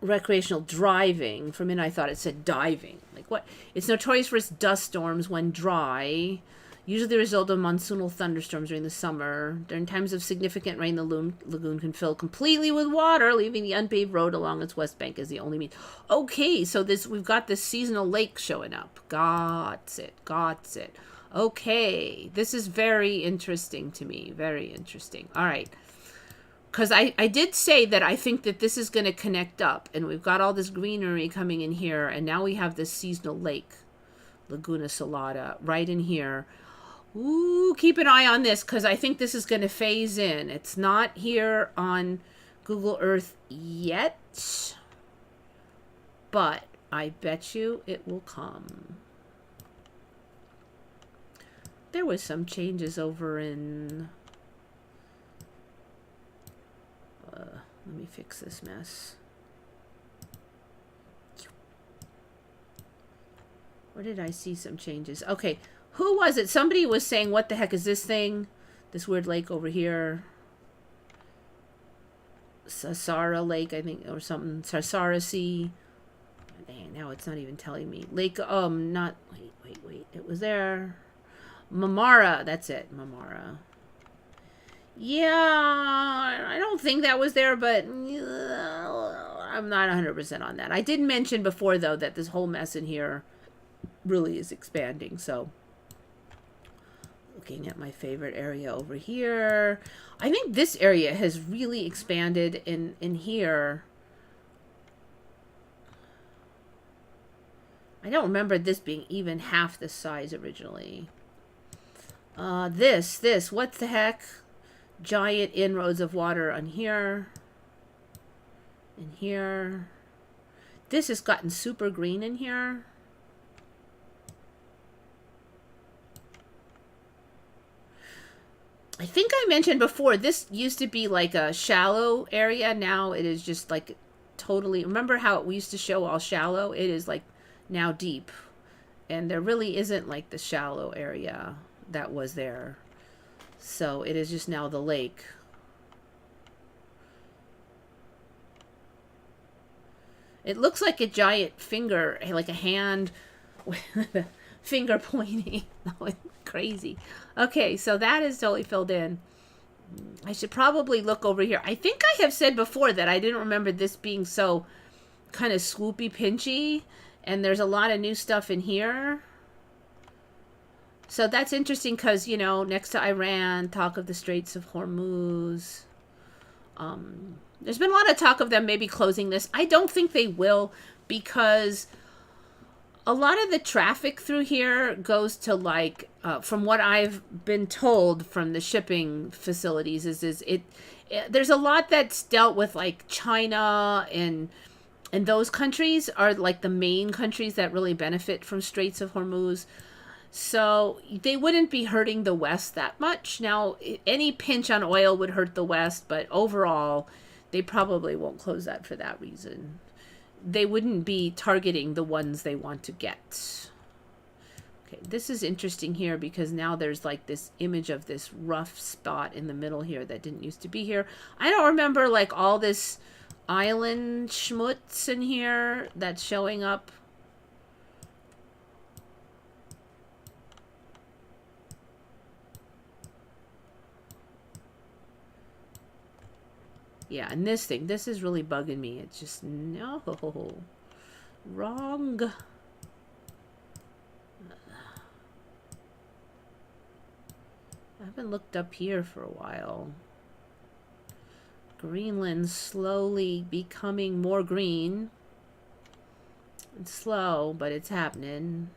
recreational driving. For a minute I thought it said diving. Like what? It's notorious for its dust storms when dry, usually the result of monsoonal thunderstorms during the summer. During times of significant rain, the lagoon can fill completely with water, leaving the unpaved road along its west bank as the only means. Okay, so we've got this seasonal lake showing up. Got it. Okay, this is very interesting to me. Very interesting. All right. Because I did say that I think that this is going to connect up. And we've got all this greenery coming in here. And now we have this seasonal lake, Laguna Salada, right in here. Ooh, keep an eye on this because I think this is going to phase in. It's not here on Google Earth yet, but I bet you it will come. There was some changes over in... let me fix this mess. Where did I see some changes? Okay, who was it? Somebody was saying, what the heck is this thing? This weird lake over here. Sarsara Lake, I think, or something. Sarsara Sea. Dang, now it's not even telling me. Lake, not... Wait. It was there. Mamara, that's it. Mamara. Yeah, I don't think that was there, but I'm not 100% on that. I did mention before, though, that this whole mess in here really is expanding. So, looking at my favorite area over here, I think this area has really expanded in here. I don't remember this being even half the size originally. This, what the heck? Giant inroads of water on here. In here. This has gotten super green in here. I think I mentioned before, this used to be like a shallow area. Now it is just like totally... Remember how we used to show all shallow? It is like now deep. And there really isn't like the shallow area that was there. So it is just now the lake. It looks like a giant finger, like a hand with a finger pointing. Crazy. Okay, so that is totally filled in. I should probably look over here. I think I have said before that I didn't remember this being so kind of swoopy, pinchy. And there's a lot of new stuff in here. So that's interesting because, you know, next to Iran, talk of the Straits of Hormuz. There's been a lot of talk of them maybe closing this. I don't think they will because a lot of the traffic through here goes to like, from what I've been told from the shipping facilities there's a lot that's dealt with like China and those countries are like the main countries that really benefit from Straits of Hormuz. So they wouldn't be hurting the West that much. Now, any pinch on oil would hurt the West, but overall, they probably won't close that for that reason. They wouldn't be targeting the ones they want to get. Okay, this is interesting here because now there's like this image of this rough spot in the middle here that didn't used to be here. I don't remember like all this island schmutz in here that's showing up. Yeah, and this is really bugging me. It's just, no, wrong. I haven't looked up here for a while. Greenland slowly becoming more green. It's slow, but it's happening.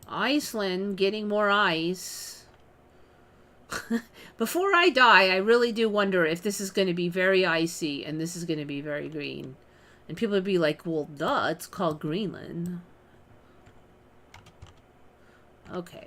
Iceland getting more ice. Before I die, I really do wonder if this is going to be very icy and this is going to be very green. And people would be like, well, duh, it's called Greenland. Okay.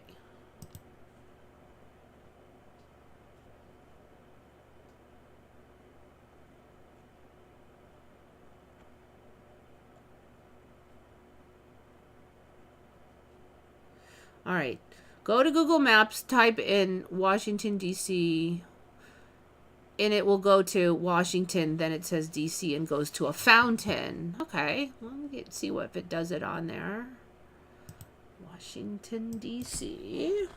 All right. Go to Google Maps, type in Washington, D.C., and it will go to Washington, then it says D.C. and goes to a fountain. Okay, well, see what if it does it on there. Washington, D.C.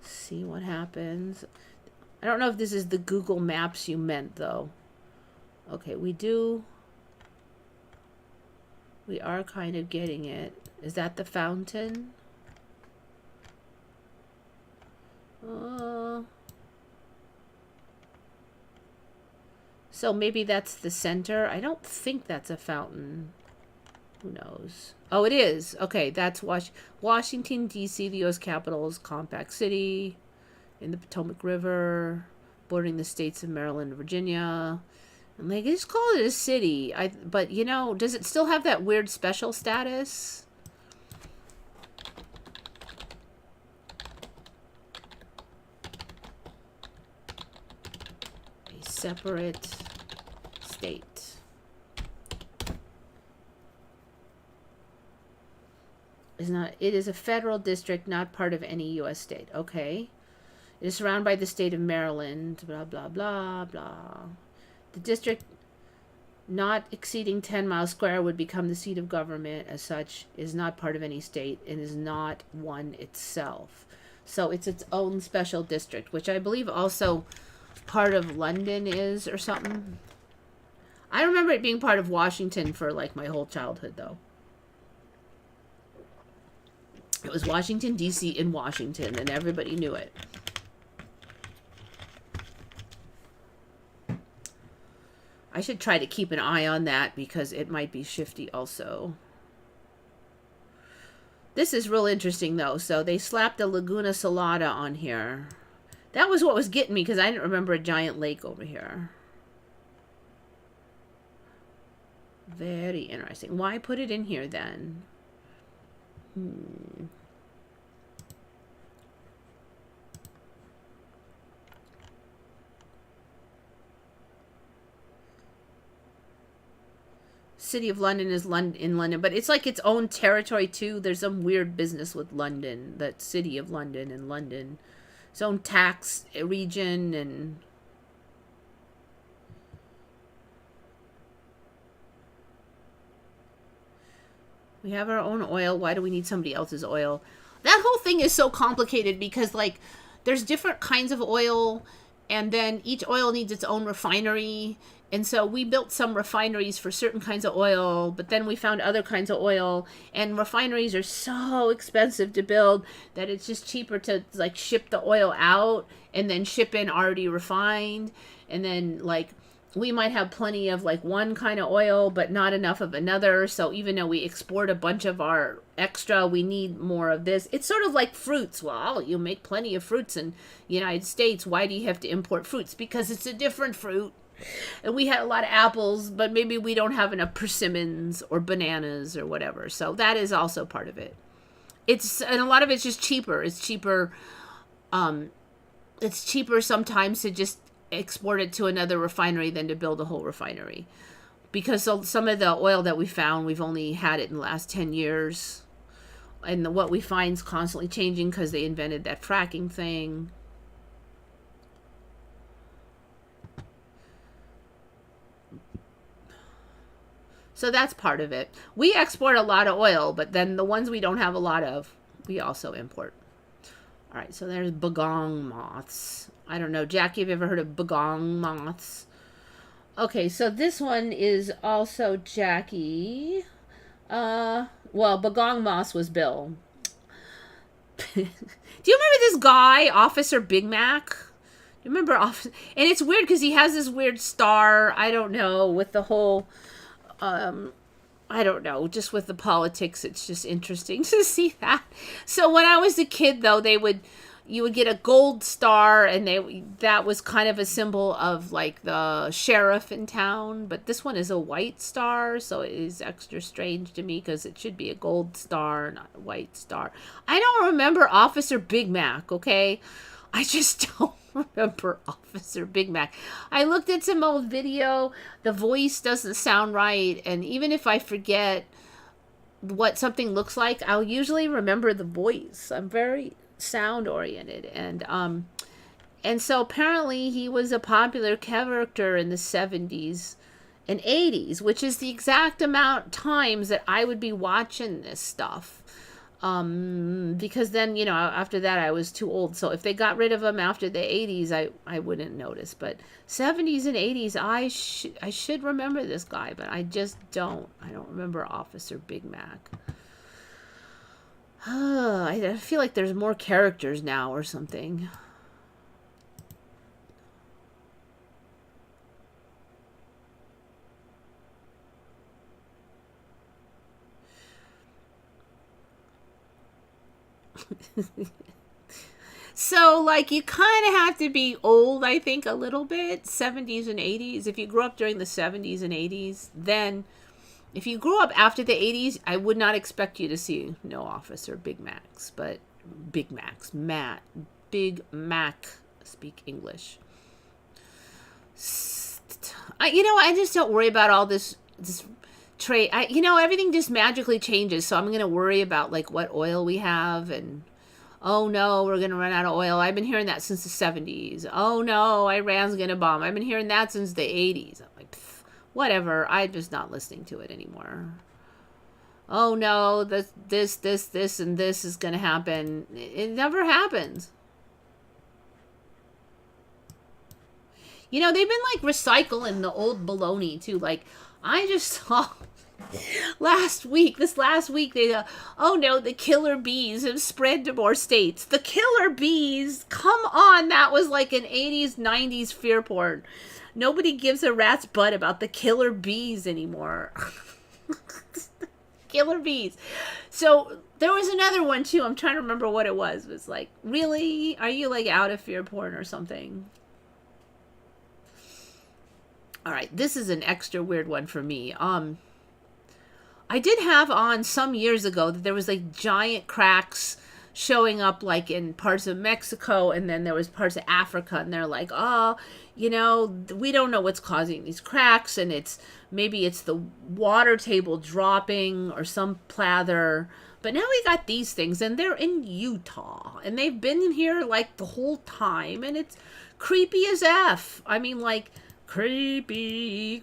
See what happens. I don't know if this is the Google Maps you meant, though. Okay, we are kind of getting it. Is that the fountain? So maybe that's the center. I don't think that's a fountain. Who knows? Oh, it is. Okay, that's Washington, D.C., the U.S. capital, is compact city in the Potomac River, bordering the states of Maryland and Virginia. And they just call it a city. But, you know, does it still have that weird special status? A separate state. It is a federal district, not part of any U.S. state. Okay. It is surrounded by the state of Maryland, blah, blah, blah, blah. The district not exceeding 10 miles square would become the seat of government. As such, is not part of any state and is not one itself. So it's its own special district, which I believe also part of London is or something. I remember it being part of Washington for like my whole childhood, though. It was Washington, D.C. in Washington, and everybody knew it. I should try to keep an eye on that because it might be shifty also. This is real interesting, though. So they slapped a Laguna Salada on here. That was what was getting me because I didn't remember a giant lake over here. Very interesting. Why put it in here then? City of London is in London, but it's like its own territory too. There's some weird business with London, that City of London and London. Its own tax region and... We have our own oil. Why do we need somebody else's oil? That whole thing is so complicated because, like, there's different kinds of oil, and then each oil needs its own refinery. And so we built some refineries for certain kinds of oil, but then we found other kinds of oil, and refineries are so expensive to build that it's just cheaper to, like, ship the oil out and then ship in already refined. And then, like, we might have plenty of like one kind of oil, but not enough of another. So even though we export a bunch of our extra, we need more of this. It's sort of like fruits. Well, you make plenty of fruits in the United States. Why do you have to import fruits? Because it's a different fruit. And we had a lot of apples, but maybe we don't have enough persimmons or bananas or whatever. So that is also part of it. And a lot of it's just cheaper. It's cheaper. It's cheaper sometimes to just export it to another refinery than to build a whole refinery, because some of the oil that we found, we've only had it in the last 10 years, and what we find is constantly changing because they invented that fracking thing. So that's part of it. We export a lot of oil, but then the ones we don't have a lot of, we also import. All right, so there's bagong moths. I don't know. Jackie, have you ever heard of bagong moths? Okay, so this one is also Jackie. Well, bagong moths was Bill. Do you remember this guy, Officer Big Mac? Do you remember Officer? And it's weird because he has this weird star. I don't know, with the whole... I don't know, just with the politics, it's just interesting to see that. So when I was a kid, though, you would get a gold star, and that was kind of a symbol of like the sheriff in town. But this one is a white star, so it is extra strange to me because it should be a gold star, not a white star. I don't remember Officer Big Mac, okay? I just don't remember Officer Big Mac. I looked at some old video. The voice doesn't sound right, and even if I forget what something looks like, I'll usually remember the voice. I'm very sound oriented, and so apparently he was a popular character in the 70s and 80s, which is the exact amount of times that I would be watching this stuff. Because then, you know, after that I was too old. So if they got rid of him after the 80s, I wouldn't notice. But 70s and 80s, I should remember this guy, but I just don't. I don't remember Officer Big Mac. I feel like there's more characters now or something. So, like, you kind of have to be old, I think, a little bit, 70s and 80s. If you grew up during the 70s and 80s, then if you grew up after the 80s, I would not expect you to see No Office or Big Macs, but Big Macs, Big Mac, speak English. I just don't worry about all this trade. Everything just magically changes, so I'm going to worry about, like, what oil we have and oh no, we're going to run out of oil. I've been hearing that since the 70s. Oh no, Iran's going to bomb. I've been hearing that since the 80s. I'm like, whatever. I'm just not listening to it anymore. Oh no, this, and this is going to happen. It never happens. They've been like recycling the old baloney too. Like, I just saw last week, they oh no, the killer bees have spread to more states. The killer bees, come on, that was like an 80s, 90s fear porn. Nobody gives a rat's butt about the killer bees anymore. Killer bees. So there was another one too. I'm trying to remember what it was. It was like, really? Are you like out of fear porn or something? All right, this is an extra weird one for me. I did have on some years ago that there was like giant cracks showing up like in parts of Mexico, and then there was parts of Africa, and they're like, oh, we don't know what's causing these cracks, and maybe it's the water table dropping or some plather. But now we got these things, and they're in Utah, and they've been in here like the whole time, and it's creepy as F. I mean, like, creepy.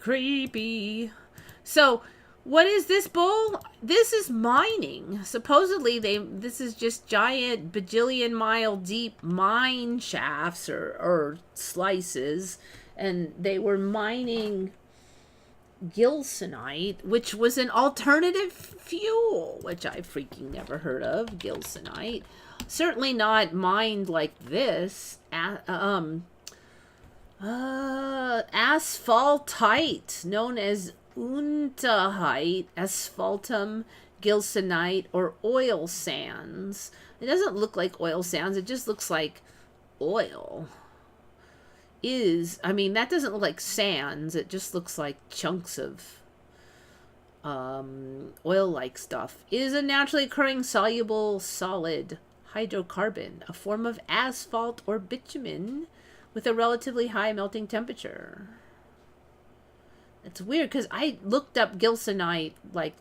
So what is this bull? This is mining. Supposedly this is just giant bajillion mile deep mine shafts or slices, and they were mining gilsonite, which was an alternative fuel, which I freaking never heard of. Gilsonite, certainly not mined like this. Asphaltite, known as untahite, asphaltum, gilsonite, or oil sands. It doesn't look like oil sands. It just looks like oil. That doesn't look like sands. It just looks like chunks of oil-like stuff. Is a naturally occurring soluble solid hydrocarbon, a form of asphalt or bitumen with a relatively high melting temperature. It's weird because I looked up gilsonite like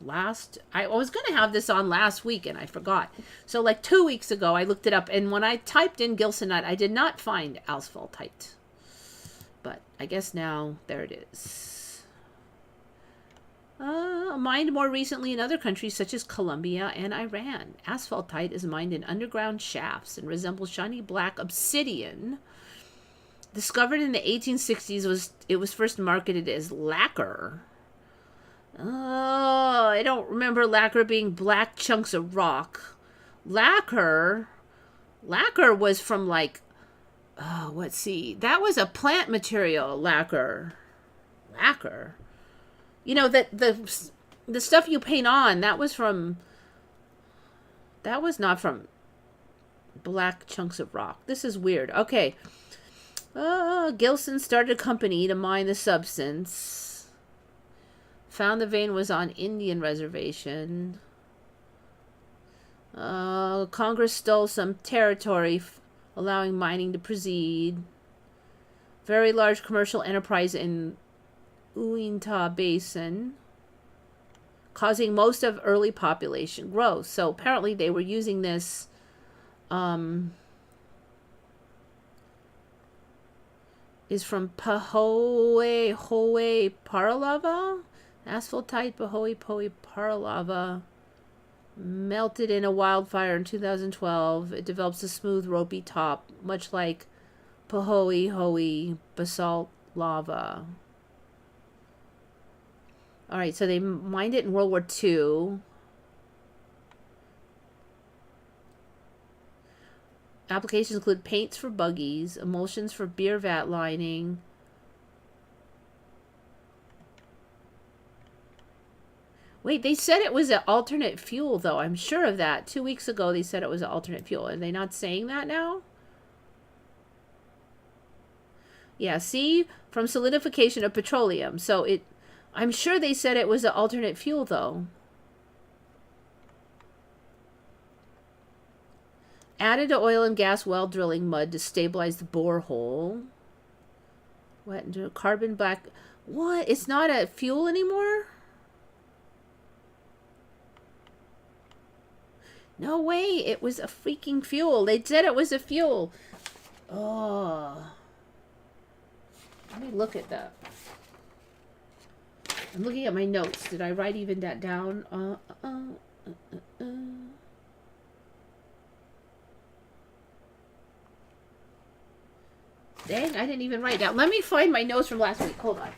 I was going to have this on last week and I forgot. So like 2 weeks ago I looked it up, and when I typed in gilsonite I did not find asphaltite. But I guess now there it is. Mined more recently in other countries such as Colombia and Iran. Asphaltite is mined in underground shafts and resembles shiny black obsidian. Discovered in the 1860s, it was first marketed as lacquer. Oh, I don't remember lacquer being black chunks of rock. Lacquer was from like, let's see, that was a plant material. Lacquer. That the stuff you paint on, that was not from black chunks of rock. This is weird. Okay. Gilson started a company to mine the substance. Found the vein was on Indian reservation. Congress stole some territory, allowing mining to proceed. Very large commercial enterprise in Uinta Basin, causing most of early population growth. So apparently they were using this is from Pahoe Paralava. Asphaltite Pahoe Paralava melted in a wildfire in 2012. It develops a smooth, ropey top, much like Pahoe basalt lava. All right, so they mined it in World War II. Applications include paints for buggies, emulsions for beer vat lining, Wait, they said it was an alternate fuel, though. I'm sure of that. 2 weeks ago, they said it was an alternate fuel. Are they not saying that now? Yeah, see? From solidification of petroleum. So I'm sure they said it was an alternate fuel, though. Added to oil and gas well drilling mud to stabilize the borehole. Wet and carbon black. What? It's not a fuel anymore? No way. It was a freaking fuel. They said it was a fuel. Oh. Let me look at that. I'm looking at my notes. Did I write even that down? Dang, I didn't even write down. Let me find my notes from last week. Hold on.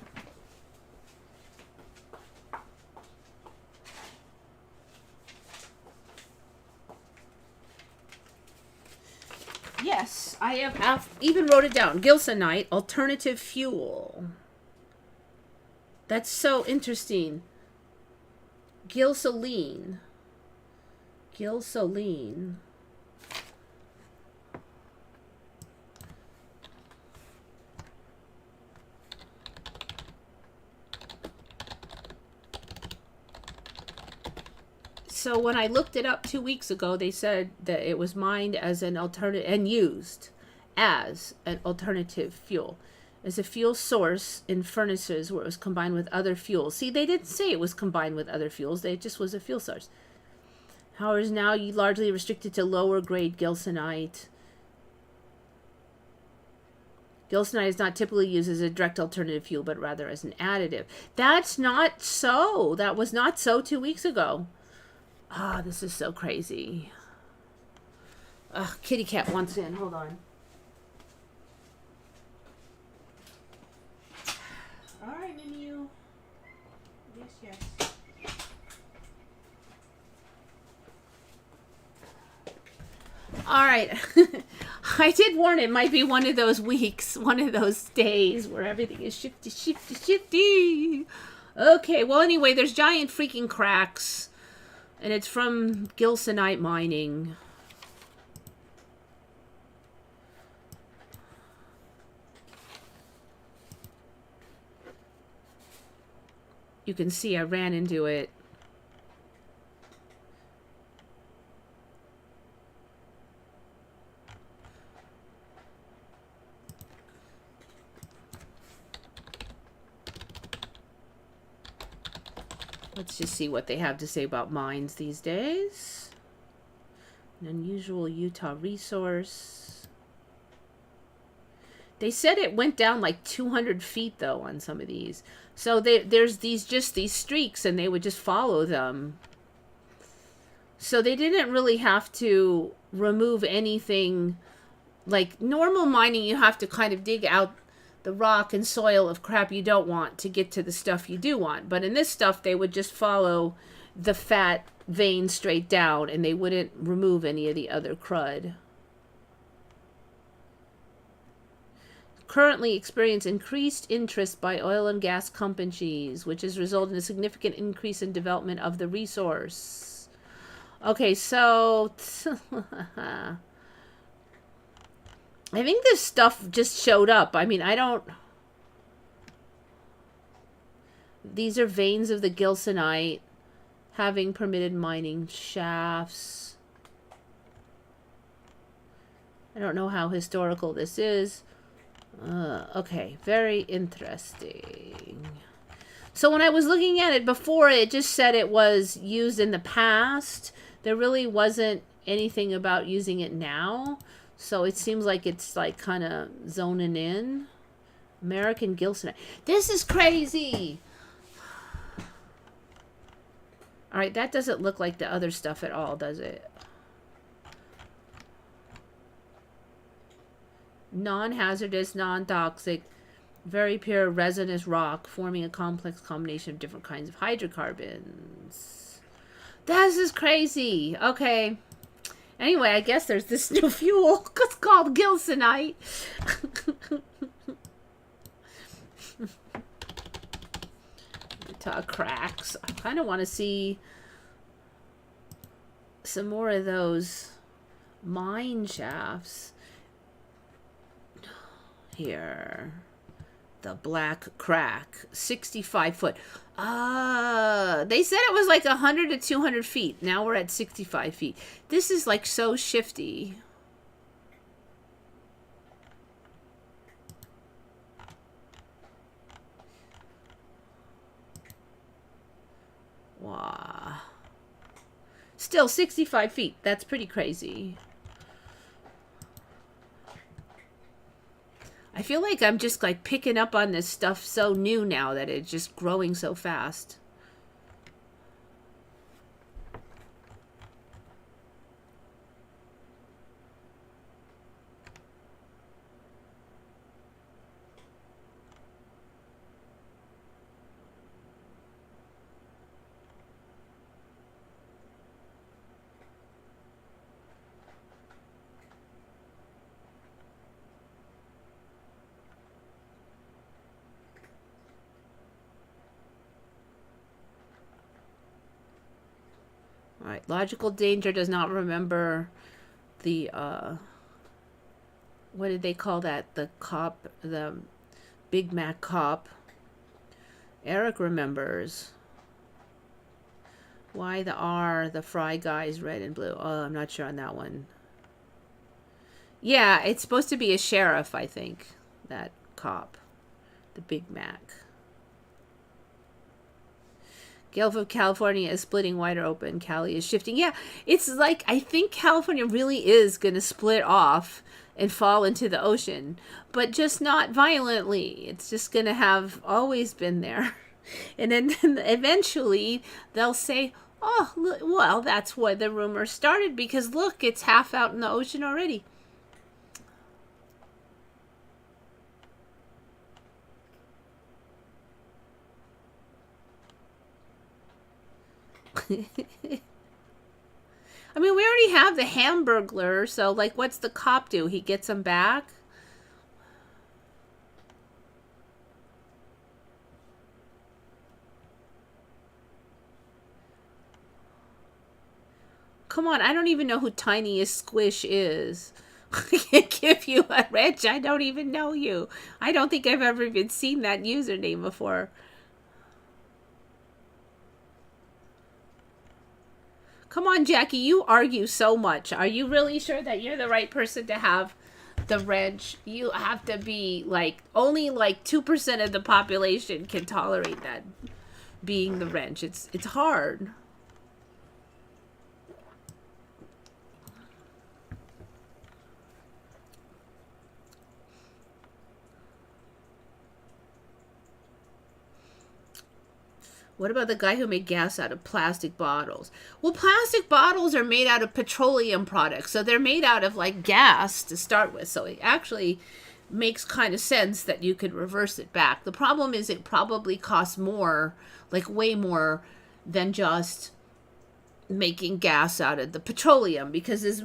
Yes, I have even wrote it down. Gilsonite, alternative fuel. That's so interesting. Gilsoline. Gilsoline. So when I looked it up 2 weeks ago, they said that it was mined as an alternative and used as an alternative fuel, as a fuel source in furnaces where it was combined with other fuels. See, they didn't say it was combined with other fuels. It just was a fuel source. However, is now largely restricted to lower grade gilsonite. Gilsonite is not typically used as a direct alternative fuel, but rather as an additive. That's not so. That was not so 2 weeks ago. Ah, this is so crazy. Ugh, kitty cat wants in. Hold on. All right, Minu. Yes, yes. All right. I did warn it might be one of those weeks, one of those days where everything is shifty, shifty, shifty. Okay, well, anyway, there's giant freaking cracks. And it's from gilsonite mining. You can see I ran into it. Let's just see what they have to say about mines these days. An unusual Utah resource. They said it went down like 200 feet, though, on some of these. So there's these streaks, and they would just follow them. So they didn't really have to remove anything. Like normal mining, you have to kind of dig out the rock and soil of crap you don't want to get to the stuff you do want. But in this stuff, they would just follow the fat vein straight down, and they wouldn't remove any of the other crud. Currently experience increased interest by oil and gas companies, which has resulted in a significant increase in development of the resource. Okay, so I think this stuff just showed up. I mean, these are veins of the gilsonite having permitted mining shafts. I don't know how historical this is. Okay, very interesting. So when I was looking at it before, it just said it was used in the past. There really wasn't anything about using it now. So it seems like it's like kind of zoning in. American gilsonite. This is crazy. All right, that doesn't look like the other stuff at all, does it? Non-hazardous, non-toxic, very pure resinous rock forming a complex combination of different kinds of hydrocarbons. This is crazy. Okay. Anyway, I guess there's this new fuel. It's called gilsonite. delta cracks. I kind of want to see some more of those mine shafts. Here. The black crack. 65 foot. They said it was like 100 to 200 feet. Now we're at 65 feet. This is like so shifty. Wow. Still 65 feet. That's pretty crazy. I feel like I'm just like picking up on this stuff so new now that it's just growing so fast. Alright, logical danger does not remember the, what did they call that? The cop, the Big Mac cop. Eric remembers. Why the R, the fry guy is red and blue? Oh, I'm not sure on that one. Yeah, it's supposed to be a sheriff, I think. That cop. The Big Mac. Gulf of California is splitting wider open. Cali is shifting. Yeah, it's like, I think California really is going to split off and fall into the ocean, but just not violently. It's just going to have always been there. And then eventually they'll say, oh, look, well, that's why the rumor started, because look, it's half out in the ocean already. I mean, we already have the Hamburglar, so, like, what's the cop do? He gets them back? Come on, I don't even know who Tiniest Squish is. I can't give you a wrench. I don't even know you. I don't think I've ever even seen that username before. Come on, Jackie, you argue so much. Are you really sure that you're the right person to have the wrench? You have to be like, only like 2% of the population can tolerate that being the wrench. It's hard. What about the guy who made gas out of plastic bottles? Well, plastic bottles are made out of petroleum products. So they're made out of like gas to start with. So it actually makes kind of sense that you could reverse it back. The problem is it probably costs more, like way more than just making gas out of the petroleum, because as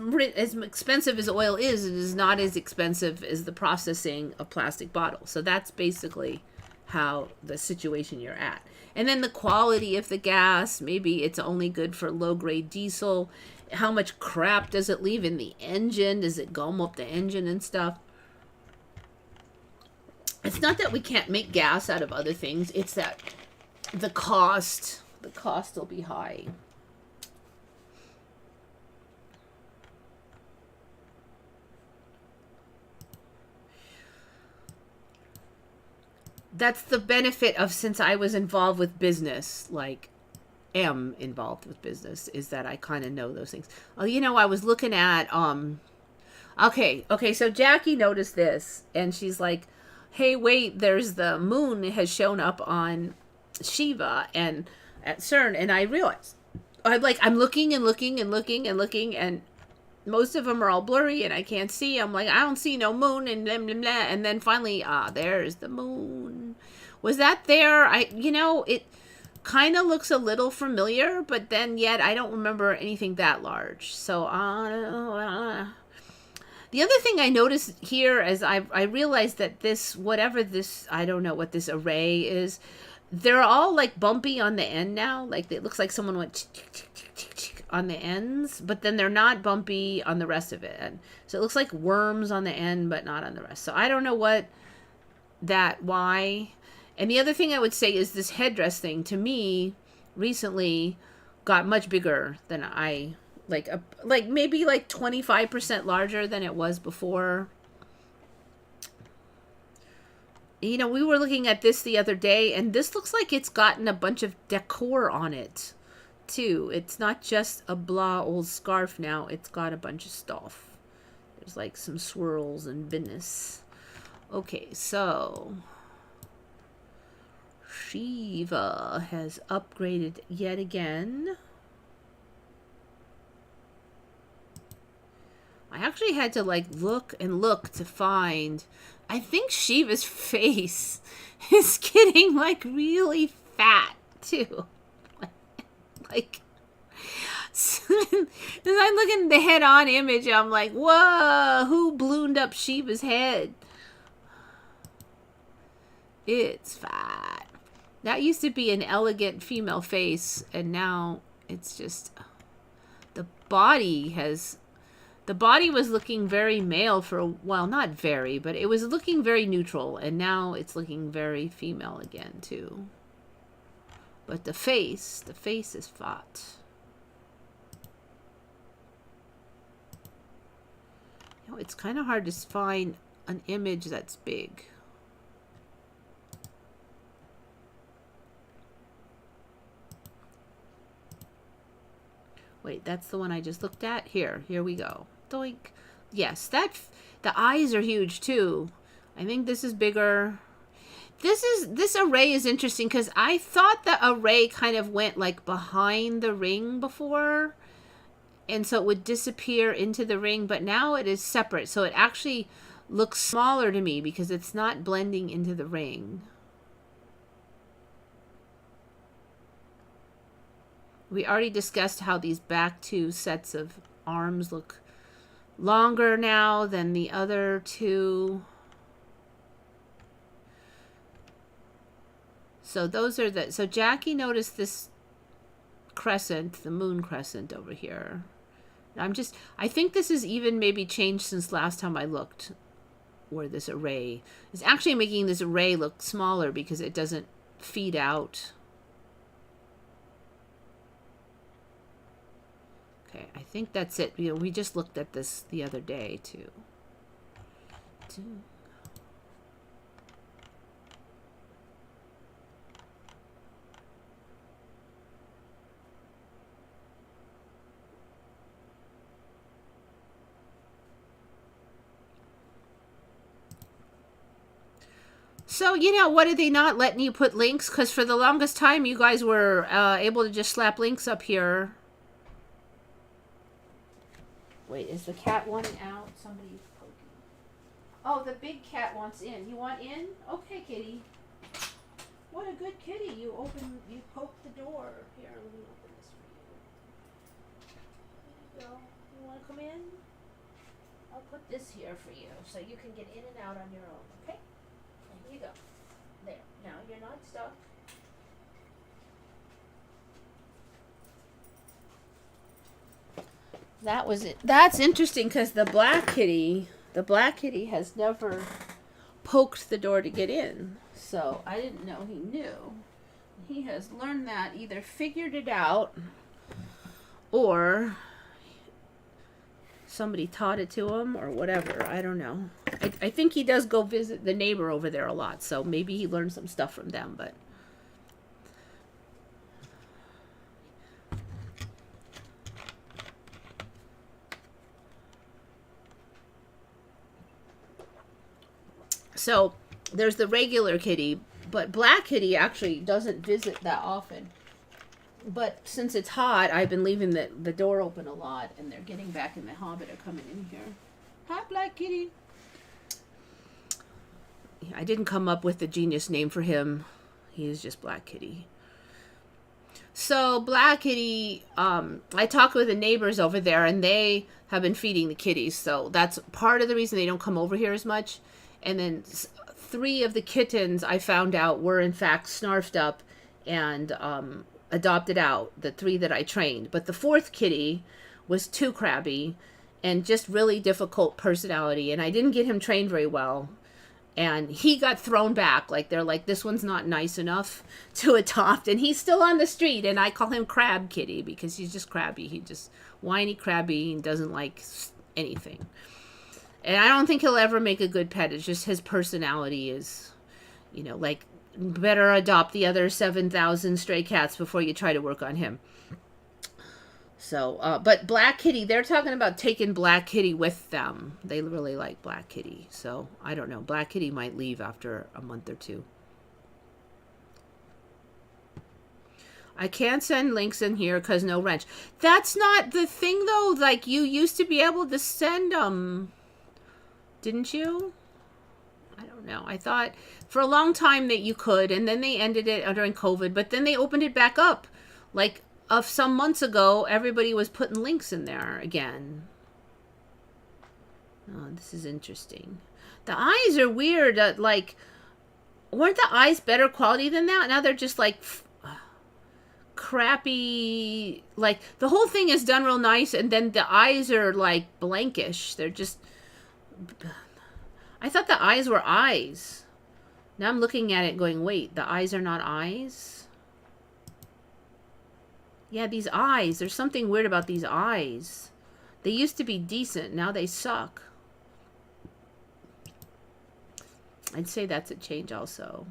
expensive as oil is, it is not as expensive as the processing of plastic bottles. So that's basically how the situation you're at. And then the quality of the gas, maybe it's only good for low-grade diesel. How much crap does it leave in the engine? Does it gum up the engine and stuff? It's not that we can't make gas out of other things. It's that the cost will be high. That's the benefit of, since I was involved with business, like am involved with business, is that I kind of know those things. Oh, you know, I was looking at, okay, so Jackie noticed this, and she's like, hey, wait, there's the moon has shown up on Shiva and at CERN, and I realized, I'm looking and looking and looking and looking, and most of them are all blurry and I can't see. I'm like, I don't see no moon, and blah, blah, blah. And then finally, there's the moon. Was that there? It kind of looks a little familiar, but then yet I don't remember anything that large. So, the other thing I noticed here is I realized that this, whatever this, I don't know what this array is, they're all like bumpy on the end now. Like it looks like someone went on the ends, but then they're not bumpy on the rest of it. And so it looks like worms on the end, but not on the rest. So I don't know why. And the other thing I would say is this headdress thing, to me, recently got much bigger than I, like maybe like 25% larger than it was before. You know, we were looking at this the other day, and this looks like it's gotten a bunch of decor on it, too. It's not just a blah old scarf now. It's got a bunch of stuff. There's like some swirls and business. Okay, so Shiva has upgraded yet again. I actually had to like look and look to find. I think Shiva's face is getting like really fat too. Like, as I'm looking at the head-on image, I'm like, whoa, who ballooned up Shiva's head? It's fat. That used to be an elegant female face, and now it's just the body has. The body was looking very male for a while, not very, but it was looking very neutral, and now it's looking very female again, too. But the face is fat. You know, it's kind of hard to find an image that's big. Wait, that's the one I just looked at? Here we go. Doink. Yes, the eyes are huge too. I think this is bigger. This array is interesting because I thought the array kind of went like behind the ring before, and so it would disappear into the ring, but now it is separate, so it actually looks smaller to me because it's not blending into the ring. We already discussed how these back two sets of arms look longer now than the other two. So those are so Jackie noticed this crescent, the moon crescent over here. I think this is even maybe changed since last time I looked, where this array is actually making this array look smaller because it doesn't feed out. Okay, I think that's it. You know, we just looked at this the other day too. So, you know, what are they not letting you put links? Because for the longest time, you guys were able to just slap links up here. Wait, is the cat wanting out? Somebody's poking. Oh, the big cat wants in. You want in? Okay, kitty. What a good kitty. You poke the door. Here, let me open this for you. There you go. You want to come in? I'll put this here for you so you can get in and out on your own, okay? There you go. There. Now you're not stuck. That was it. That's interesting because the black kitty has never poked the door to get in. So I didn't know he knew. He has learned that, either figured it out, or somebody taught it to him, or whatever. I don't know. I think he does go visit the neighbor over there a lot, so maybe he learned some stuff from them, but... So, there's the regular kitty, but black kitty actually doesn't visit that often. But since it's hot, I've been leaving the door open a lot, and they're getting back in the habit of coming in here. Hi, black kitty. I didn't come up with the genius name for him. He is just black kitty. So, black kitty, I talked with the neighbors over there, and they have been feeding the kitties. So, that's part of the reason they don't come over here as much. And then 3 of the kittens I found out were in fact snarfed up and adopted out, the 3 that I trained. But the 4th kitty was too crabby and just really difficult personality, and I didn't get him trained very well. And he got thrown back. Like, they're like, this one's not nice enough to adopt. And he's still on the street, and I call him Crab Kitty because he's just crabby. He just whiny, crabby, and doesn't like anything. And I don't think he'll ever make a good pet. It's just his personality is, you know, like, better adopt the other 7,000 stray cats before you try to work on him. So, but Black Kitty, they're talking about taking Black Kitty with them. They really like Black Kitty. So, I don't know. Black Kitty might leave after a month or 2. I can't send links in here because no wrench. That's not the thing, though. Like, you used to be able to send them. Didn't you? I don't know. I thought for a long time that you could, and then they ended it during COVID, but then they opened it back up. Like, of some months ago, everybody was putting links in there again. Oh, this is interesting. The eyes are weird. Like, weren't the eyes better quality than that? Now they're just like crappy. Like, the whole thing is done real nice, and then the eyes are like blankish. They're just... I thought the eyes were eyes. Now I'm looking at it going, wait, the eyes are not eyes? Yeah, these eyes. There's something weird about these eyes. They used to be decent. Now they suck. I'd say that's a change also.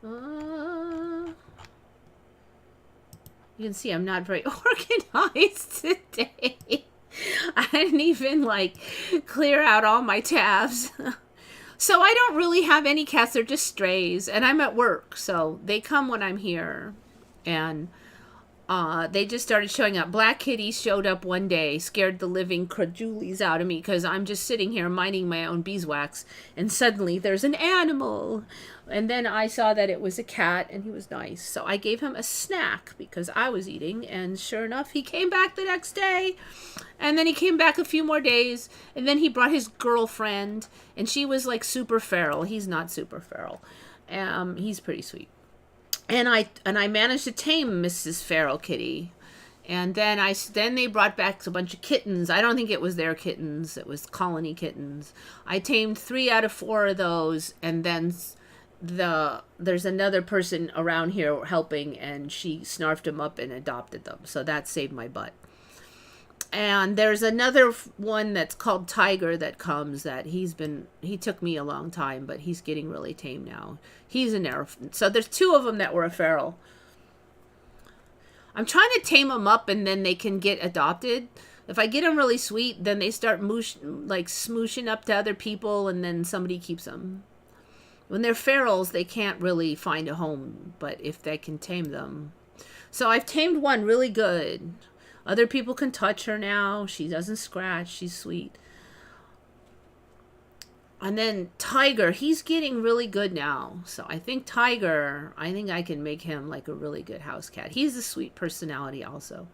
You can see I'm not very organized today. I didn't even, like, clear out all my tabs. So I don't really have any cats. They're just strays. And I'm at work, so they come when I'm here. And they just started showing up. Black Kitty showed up one day, scared the living credules out of me because I'm just sitting here minding my own beeswax, and suddenly there's an animal. And then I saw that it was a cat, and he was nice. So I gave him a snack because I was eating, and sure enough, he came back the next day. And then he came back a few more days, and then he brought his girlfriend, and she was like super feral. He's not super feral. He's pretty sweet. And I managed to tame Mrs. Feral Kitty. And then they brought back a bunch of kittens. I don't think it was their kittens. It was colony kittens. I tamed 3 out of 4 of those, and then there's another person around here helping, and she snarfed them up and adopted them. So that saved my butt. And there's another one that's called Tiger that comes that he took me a long time, but he's getting really tame now. He's an arrow. So there's 2 of them that were a feral. I'm trying to tame them up and then they can get adopted. If I get them really sweet, then they start smooshing up to other people, and then somebody keeps them. When they're ferals, they can't really find a home, but if they can tame them. So I've tamed one really good. Other people can touch her now. She doesn't scratch. She's sweet. And then Tiger, he's getting really good now. So I think Tiger, I think I can make him like a really good house cat. He's a sweet personality also.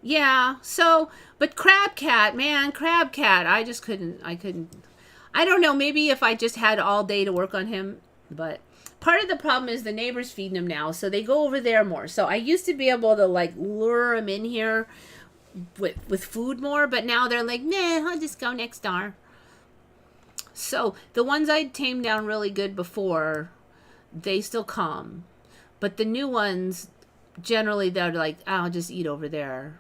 Yeah, so, but Crab Cat, man, Crab Cat, I couldn't. I don't know, maybe if I just had all day to work on him, but part of the problem is the neighbors feeding him now, so they go over there more. So I used to be able to, like, lure him in here with food more, but now they're like, nah, I'll just go next door. So the ones I'd tamed down really good before, they still come. But the new ones, generally, they're like, I'll just eat over there.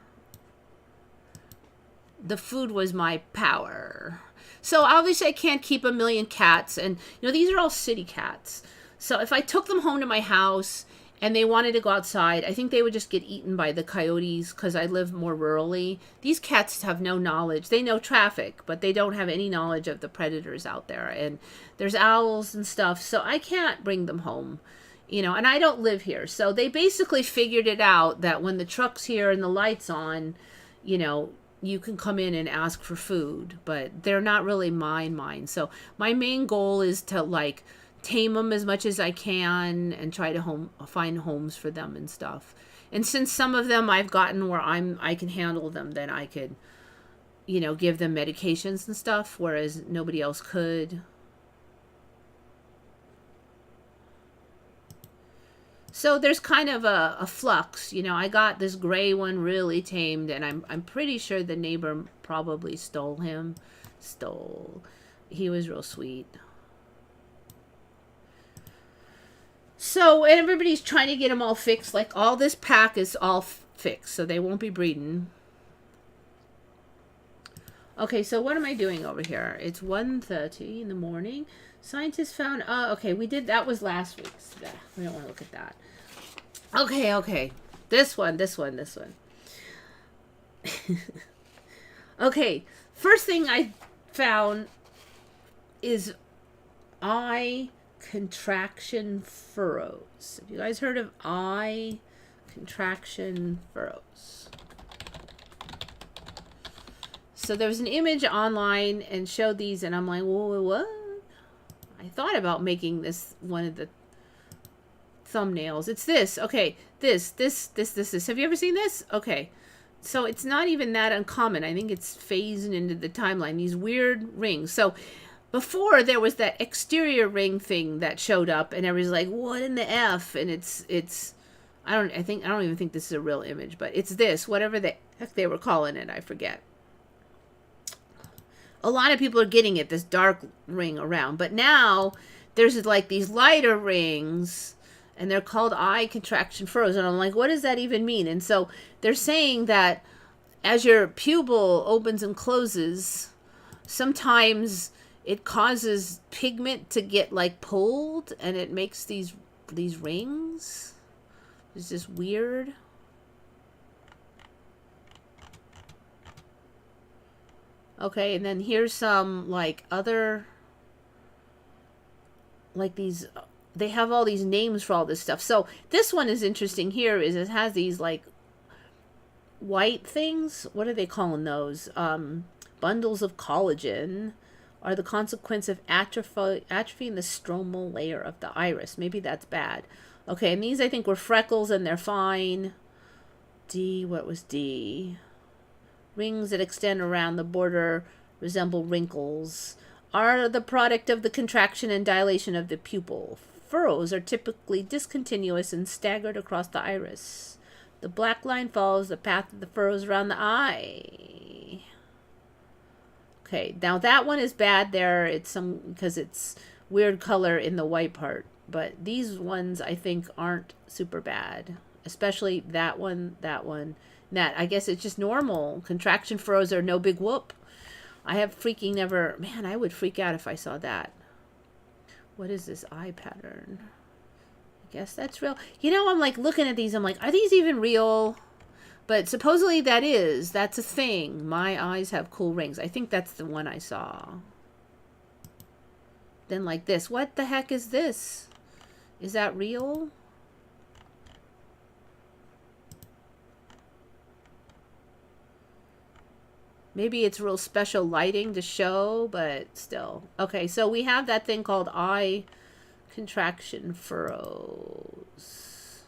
The food was my power. So obviously I can't keep a million cats. And, you know, these are all city cats. So if I took them home to my house and they wanted to go outside, I think they would just get eaten by the coyotes because I live more rurally. These cats have no knowledge. They know traffic, but they don't have any knowledge of the predators out there. And there's owls and stuff. So I can't bring them home. You know, and I don't live here. So they basically figured it out that when the truck's here and the light's on, you know, you can come in and ask for food, but they're not really mine. So my main goal is to, like, tame them as much as I can and try to find homes for them and stuff. And since some of them I've gotten where I can handle them, then I could, you know, give them medications and stuff, whereas nobody else could. So there's kind of a flux, you know. I got this gray one really tamed, and I'm pretty sure the neighbor probably stole him. He was real sweet. So everybody's trying to get them all fixed. Like all this pack is all fixed, so they won't be breeding. Okay, so what am I doing over here? It's 1:30 in the morning. Scientists found, okay, we did, that was last week's. We don't want to look at that. Okay. This one. Okay, first thing I found is eye contraction furrows. Have you guys heard of eye contraction furrows? So there was an image online and showed these, and I'm like, whoa, what? I thought about making this one of the thumbnails. It's this. Okay, this. Have you ever seen this? Okay. So it's not even that uncommon. I think it's phasing into the timeline. These weird rings. So before there was that exterior ring thing that showed up, and everybody's like, what in the F? And it's I don't even think this is a real image, but it's this, whatever the heck they were calling it, I forget. A lot of people are getting it, this dark ring around. But now there's like these lighter rings, and they're called eye contraction furrows. And I'm like, what does that even mean? And so they're saying that as your pupil opens and closes, sometimes it causes pigment to get like pulled, and it makes these rings. It's just weird. Okay, and then here's some like other, like these, they have all these names for all this stuff. So this one is interesting here, is it has these like white things. What are they calling those? Bundles of collagen are the consequence of atrophying the stromal layer of the iris. Maybe that's bad. Okay, and these I think were freckles, and they're fine. D, what was D? Rings that extend around the border resemble wrinkles, are the product of the contraction and dilation of the pupil. Furrows are typically discontinuous and staggered across the iris. The black line follows the path of the furrows around the eye. Okay, now that one is bad there. It's some, because it's weird color in the white part. But these ones I think aren't super bad. Especially that one, that. I guess it's just normal. Contraction furrows are no big whoop. I have freaking never... Man, I would freak out if I saw that. What is this eye pattern? I guess that's real. You know, I'm like looking at these. I'm like, are these even real? But supposedly that's a thing. My eyes have cool rings. I think that's the one I saw. Then like this. What the heck is this? Is that real? Maybe it's real special lighting to show, but still. Okay, so we have that thing called eye contraction furrows.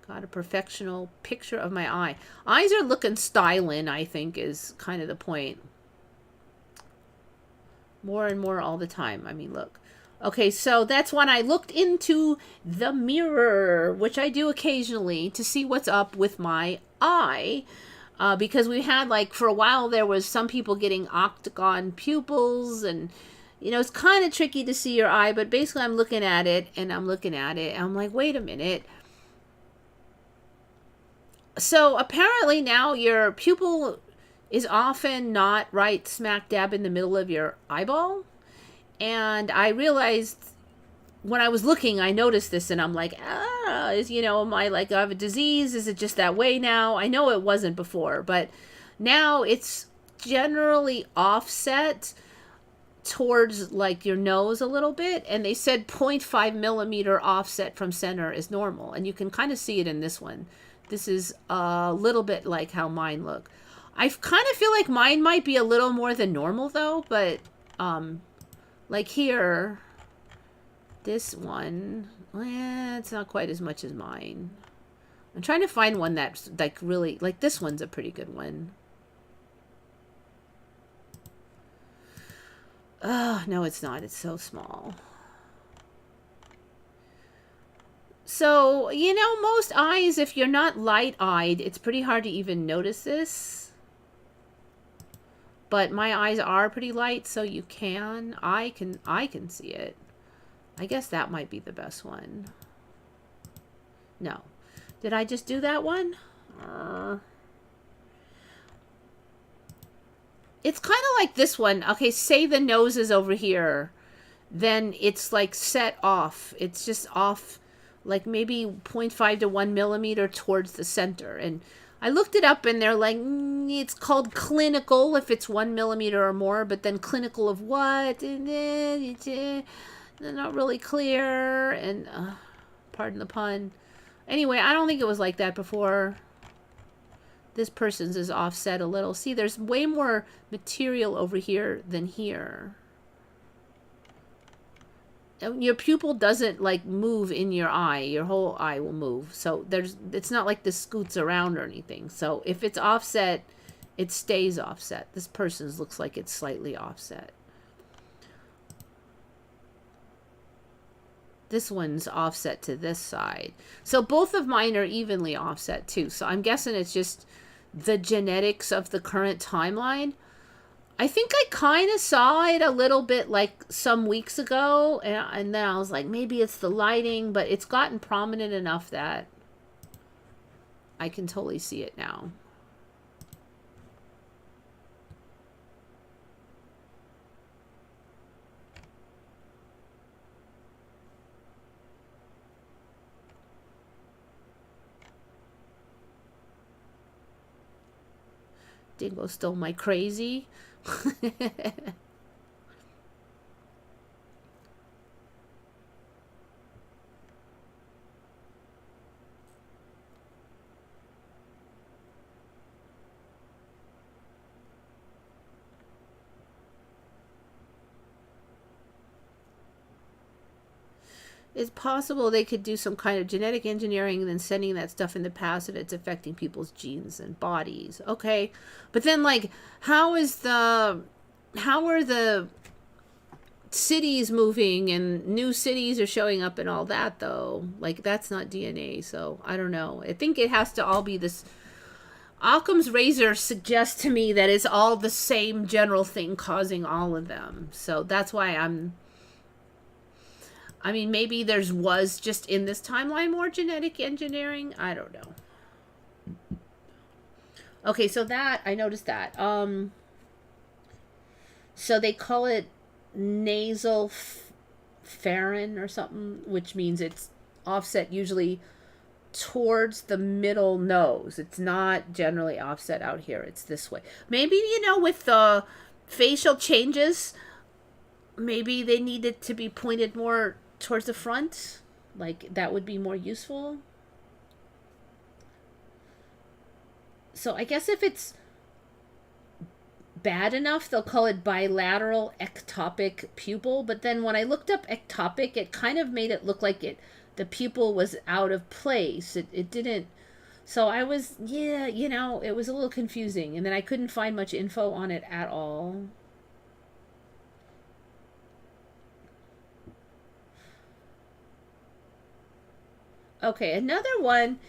Got a perfectional picture of my eye. Eyes are looking styling, I think, is kind of the point. More and more all the time. I mean, look. Okay, so that's when I looked into the mirror, which I do occasionally, to see what's up with my eye. Because we had, like, for a while there was some people getting octagon pupils, and, you know, it's kind of tricky to see your eye, but basically I'm looking at it, and I'm like, wait a minute. So apparently now your pupil is often not right smack dab in the middle of your eyeball. And I realized when I was looking, I noticed this, and I'm like, you know, am I like, I have a disease? Is it just that way now? I know it wasn't before, but now it's generally offset towards like your nose a little bit. And they said 0.5 millimeter offset from center is normal. And you can kind of see it in this one. This is a little bit like how mine look. I kind of feel like mine might be a little more than normal though, but like here, this one, It's not quite as much as mine. I'm trying to find one that's like really, like this one's a pretty good one. Oh, no, it's not. It's so small. So, you know, most eyes, if you're not light-eyed, it's pretty hard to even notice this. But my eyes are pretty light, so you can. I can see it. I guess that might be the best one. No. Did I just do that one? It's kind of like this one. Okay, say the nose is over here. Then it's like set off. It's just off like maybe 0.5 to 1 millimeter towards the center. And I looked it up and they're like, it's called clinical if it's 1 millimeter or more, but then clinical of what? And then they're not really clear. And pardon the pun. Anyway, I don't think it was like that before. This person's is offset a little. See, there's way more material over here than here. Your pupil doesn't like move in your eye. Your whole eye will move. So it's not like this scoots around or anything. So if it's offset, it stays offset. This person's looks like it's slightly offset. This one's offset to this side. So both of mine are evenly offset too. So I'm guessing it's just the genetics of the current timeline. I think I kind of saw it a little bit like some weeks ago. And then I was like, maybe it's the lighting. But it's gotten prominent enough that I can totally see it now. Dingo stole my crazy. It's possible they could do some kind of genetic engineering and then sending that stuff in the past if it's affecting people's genes and bodies. Okay. But then, like, how are the cities moving and new cities are showing up and all that, though? Like, that's not DNA, so I don't know. I think it has to all be this. Occam's razor suggests to me that it's all the same general thing causing all of them. So that's why I mean, maybe was just in this timeline more genetic engineering. I don't know. Okay, so that, I noticed that. So they call it nasal pharyn or something, which means it's offset usually towards the middle nose. It's not generally offset out here. It's this way. Maybe, you know, with the facial changes, maybe they need it to be pointed more towards the front. Like, that would be more useful. So I guess if it's bad enough, they'll call it bilateral ectopic pupil. But then when I looked up ectopic, it kind of made it look like the pupil was out of place. It didn't. So I was, yeah, you know, it was a little confusing. And then I couldn't find much info on it at all. Okay, another one.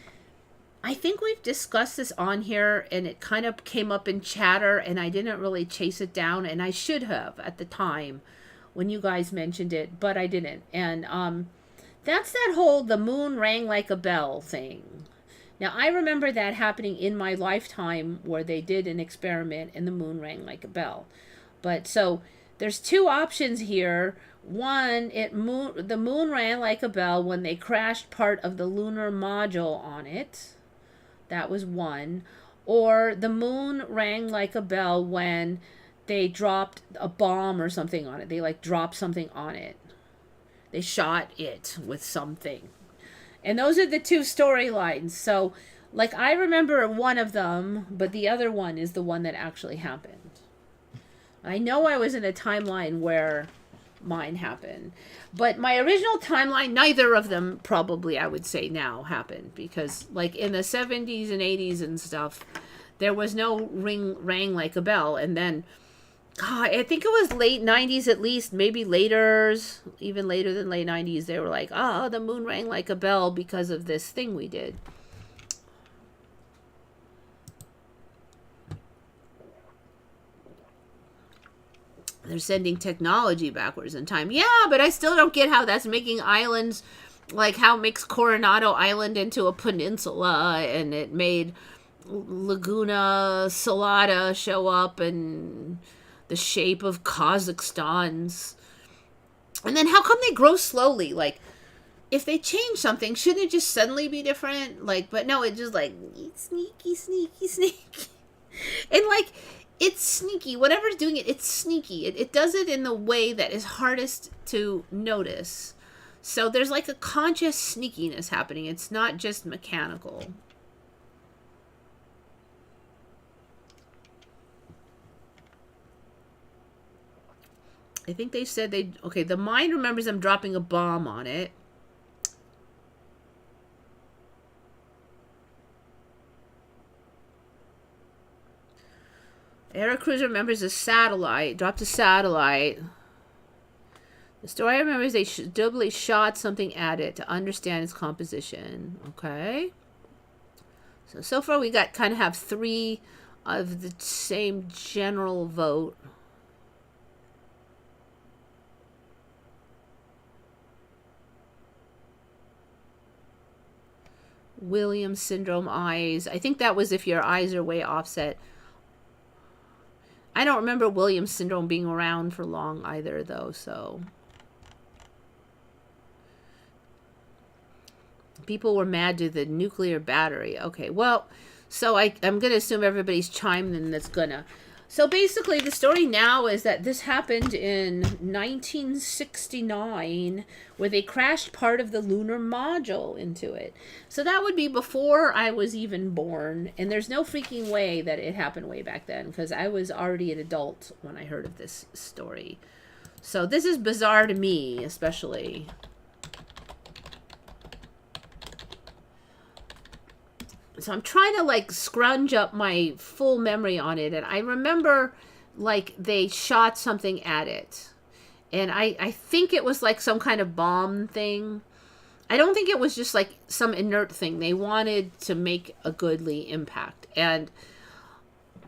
I think we've discussed this on here, and it kind of came up in chatter, and I didn't really chase it down, and I should have at the time when you guys mentioned it, but I didn't. And that's that whole the moon rang like a bell thing. Now, I remember that happening in my lifetime where they did an experiment and the moon rang like a bell. But so there's two options here. One, the moon ran like a bell when they crashed part of the lunar module on it. That was one. Or the moon rang like a bell when they dropped a bomb or something on it. They like dropped something on it. They shot it with something. And those are the two storylines. So, like, I remember one of them, but the other one is the one that actually happened. I know I was in a timeline where mine happen. But my original timeline, neither of them probably, I would say, now happened, because like in the 70s and 80s and stuff, there was no rang like a bell. And then God, I think it was late 90s at least, maybe later, even later than late 90s, they were like, oh, the moon rang like a bell because of this thing we did. They're sending technology backwards in time. Yeah, but I still don't get how that's making islands, like how it makes Coronado Island into a peninsula, and it made Laguna Salada show up and the shape of Kazakhstan's. And then how come they grow slowly? Like, if they change something, shouldn't it just suddenly be different? Like, but no, it just like sneaky, sneaky, sneaky. And like, it's sneaky. Whatever's doing it, it's sneaky. It does it in the way that is hardest to notice. So there's like a conscious sneakiness happening. It's not just mechanical. I think they said okay, the mind remembers them dropping a bomb on it. Aerocruiser remembers a satellite, dropped a satellite. The story remembers they doubly shot something at it to understand its composition. Okay. So far we got kind of have 3 of the same general vote. Williams syndrome eyes. I think that was if your eyes are way offset. I don't remember Williams syndrome being around for long either, though, so. People were mad to the nuclear battery. Okay, well, so I'm going to assume everybody's chimed in that's going to. So basically, the story now is that this happened in 1969, where they crashed part of the lunar module into it. So that would be before I was even born, and there's no freaking way that it happened way back then, because I was already an adult when I heard of this story. So this is bizarre to me, especially. So I'm trying to like scrunch up my full memory on it, and I remember like they shot something at it, and I think it was like some kind of bomb thing. I don't think it was just like some inert thing. They wanted to make a goodly impact, and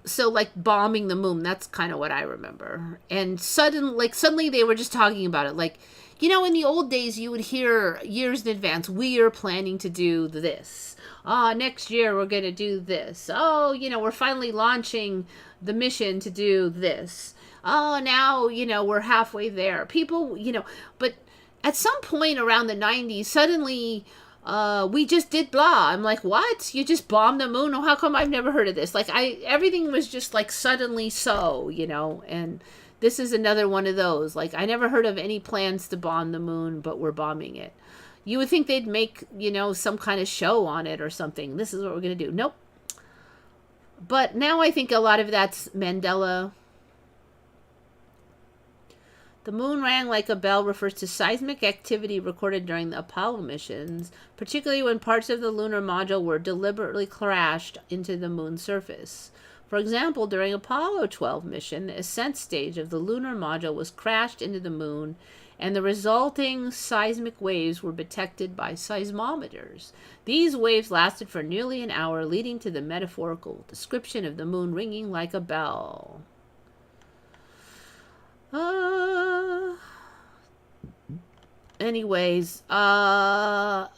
so like bombing the moon, that's kind of what I remember. And suddenly they were just talking about it, like, you know, in the old days you would hear years in advance, we are planning to do this. Next year we're going to do this. Oh, you know, we're finally launching the mission to do this. Oh, now, you know, we're halfway there. People, you know, but at some point around the 90s, suddenly we just did blah. I'm like, what? You just bombed the moon? Oh, how come I've never heard of this? Like, everything was just like suddenly so, you know, and this is another one of those. Like, I never heard of any plans to bomb the moon, but we're bombing it. You would think they'd make, you know, some kind of show on it or something. This is what we're going to do. Nope. But now I think a lot of that's Mandela. The moon rang like a bell refers to seismic activity recorded during the Apollo missions, particularly when parts of the lunar module were deliberately crashed into the moon's surface. For example, during Apollo 12 mission, the ascent stage of the lunar module was crashed into the moon, and the resulting seismic waves were detected by seismometers. These waves lasted for nearly an hour, leading to the metaphorical description of the moon ringing like a bell. Anyways, so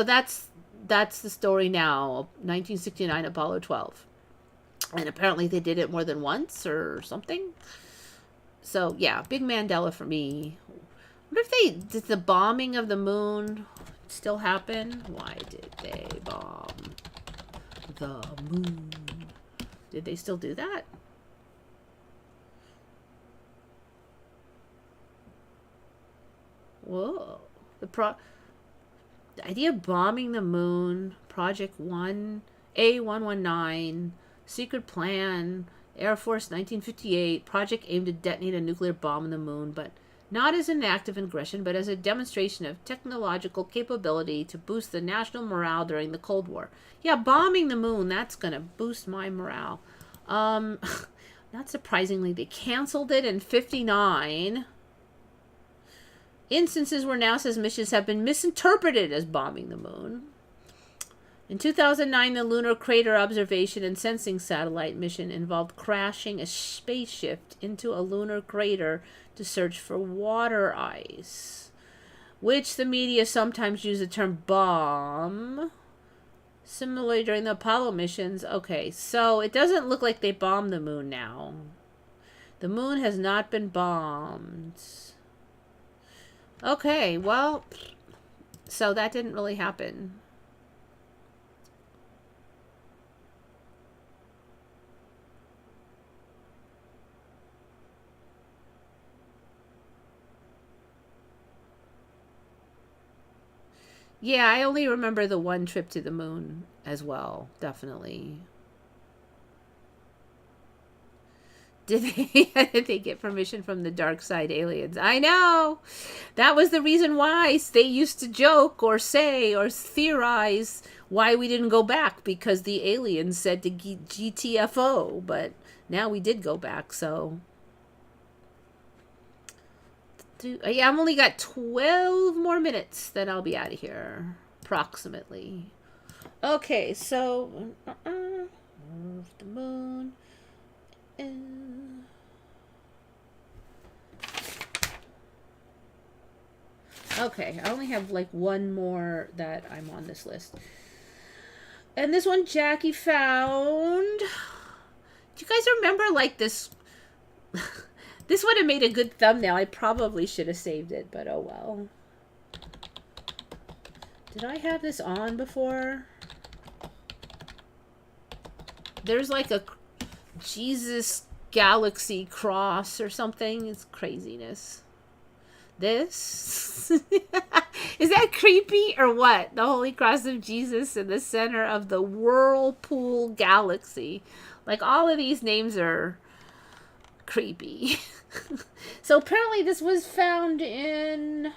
that's the story now. 1969 Apollo 12, and apparently they did it more than once or something. So yeah, big Mandela for me. What if did the bombing of the moon still happen? Why did they bomb the moon? Did they still do that? Whoa. The idea of bombing the moon, Project 1, A119, secret plan, Air Force 1958, project aimed to detonate a nuclear bomb on the moon, but not as an act of aggression, but as a demonstration of technological capability to boost the national morale during the Cold War. Yeah, bombing the moon, that's going to boost my morale. Not surprisingly, they canceled it in 59. Instances where NASA's missions have been misinterpreted as bombing the moon. In 2009, the Lunar Crater Observation and Sensing Satellite mission involved crashing a spaceship into a lunar crater to search for water ice, which the media sometimes use the term bomb. Similarly, during the Apollo missions, okay, so it doesn't look like they bombed the moon now. The moon has not been bombed. Okay, well, so that didn't really happen. Yeah, I only remember the one trip to the moon as well, definitely. Did they get permission from the dark side aliens? I know! That was the reason why they used to joke or say or theorize why we didn't go back, because the aliens said to GTFO, but now we did go back, so... Yeah, I've only got 12 more minutes, then I'll be out of here, approximately. Okay, so the moon. Okay, I only have like one more that I'm on this list, and this one Jackie found. Do you guys remember like this? This would have made a good thumbnail. I probably should have saved it, but oh well. Did I have this on before? There's like a Jesus Galaxy cross or something. It's craziness. This? Is that creepy or what? The Holy Cross of Jesus in the center of the Whirlpool Galaxy. Like all of these names are creepy. So apparently this was found in,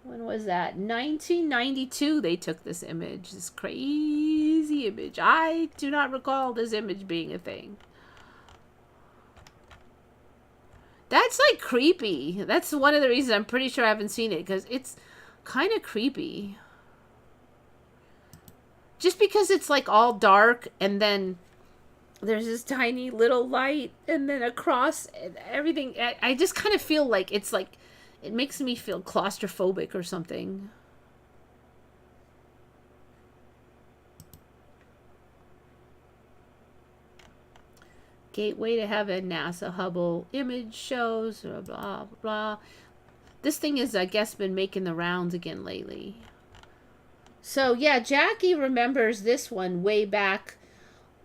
when was that? 1992 they took this image. This crazy image. I do not recall this image being a thing. That's like creepy. That's one of the reasons I'm pretty sure I haven't seen it, because it's kind of creepy. Just because it's like all dark and then there's this tiny little light and then a cross and everything. I just kind of feel like it's like, it makes me feel claustrophobic or something. Gateway to Heaven, NASA Hubble image shows, blah, blah, blah. This thing has, I guess, been making the rounds again lately. So, yeah, Jackie remembers this one way back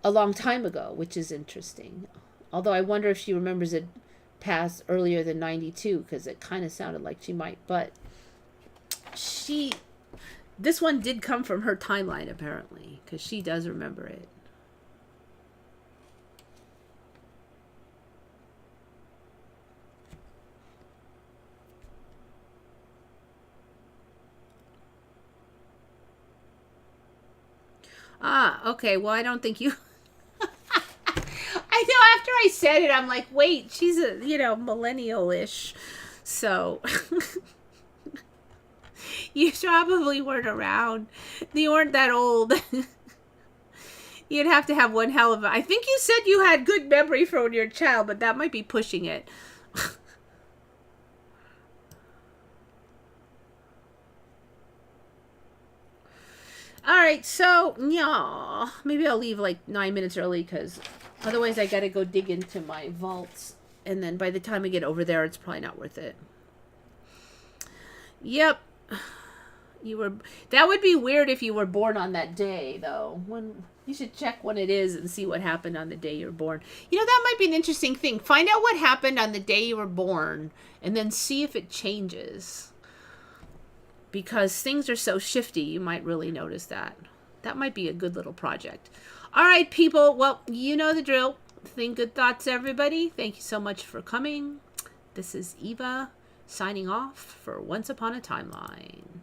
a long time ago, which is interesting. Although I wonder if she remembers it past earlier than 92, because it kind of sounded like she might. But this one did come from her timeline, apparently, because she does remember it. Ah, okay. Well, I don't think you... I know after I said it, I'm like, wait, she's a, millennial-ish. So, you probably weren't around. You weren't that old. You'd have to have one hell of a... I think you said you had good memory from when you were a child, but that might be pushing it. Alright, so, yeah, maybe I'll leave like 9 minutes early, because otherwise I gotta go dig into my vaults, and then by the time I get over there, it's probably not worth it. Yep. That would be weird if you were born on that day, though. You should check when it is and see what happened on the day you were born. That might be an interesting thing. Find out what happened on the day you were born, and then see if it changes. Because things are so shifty, you might really notice that. That might be a good little project. All right, people. Well, you know the drill. Think good thoughts, everybody. Thank you so much for coming. This is Eva, signing off for Once Upon a Timeline.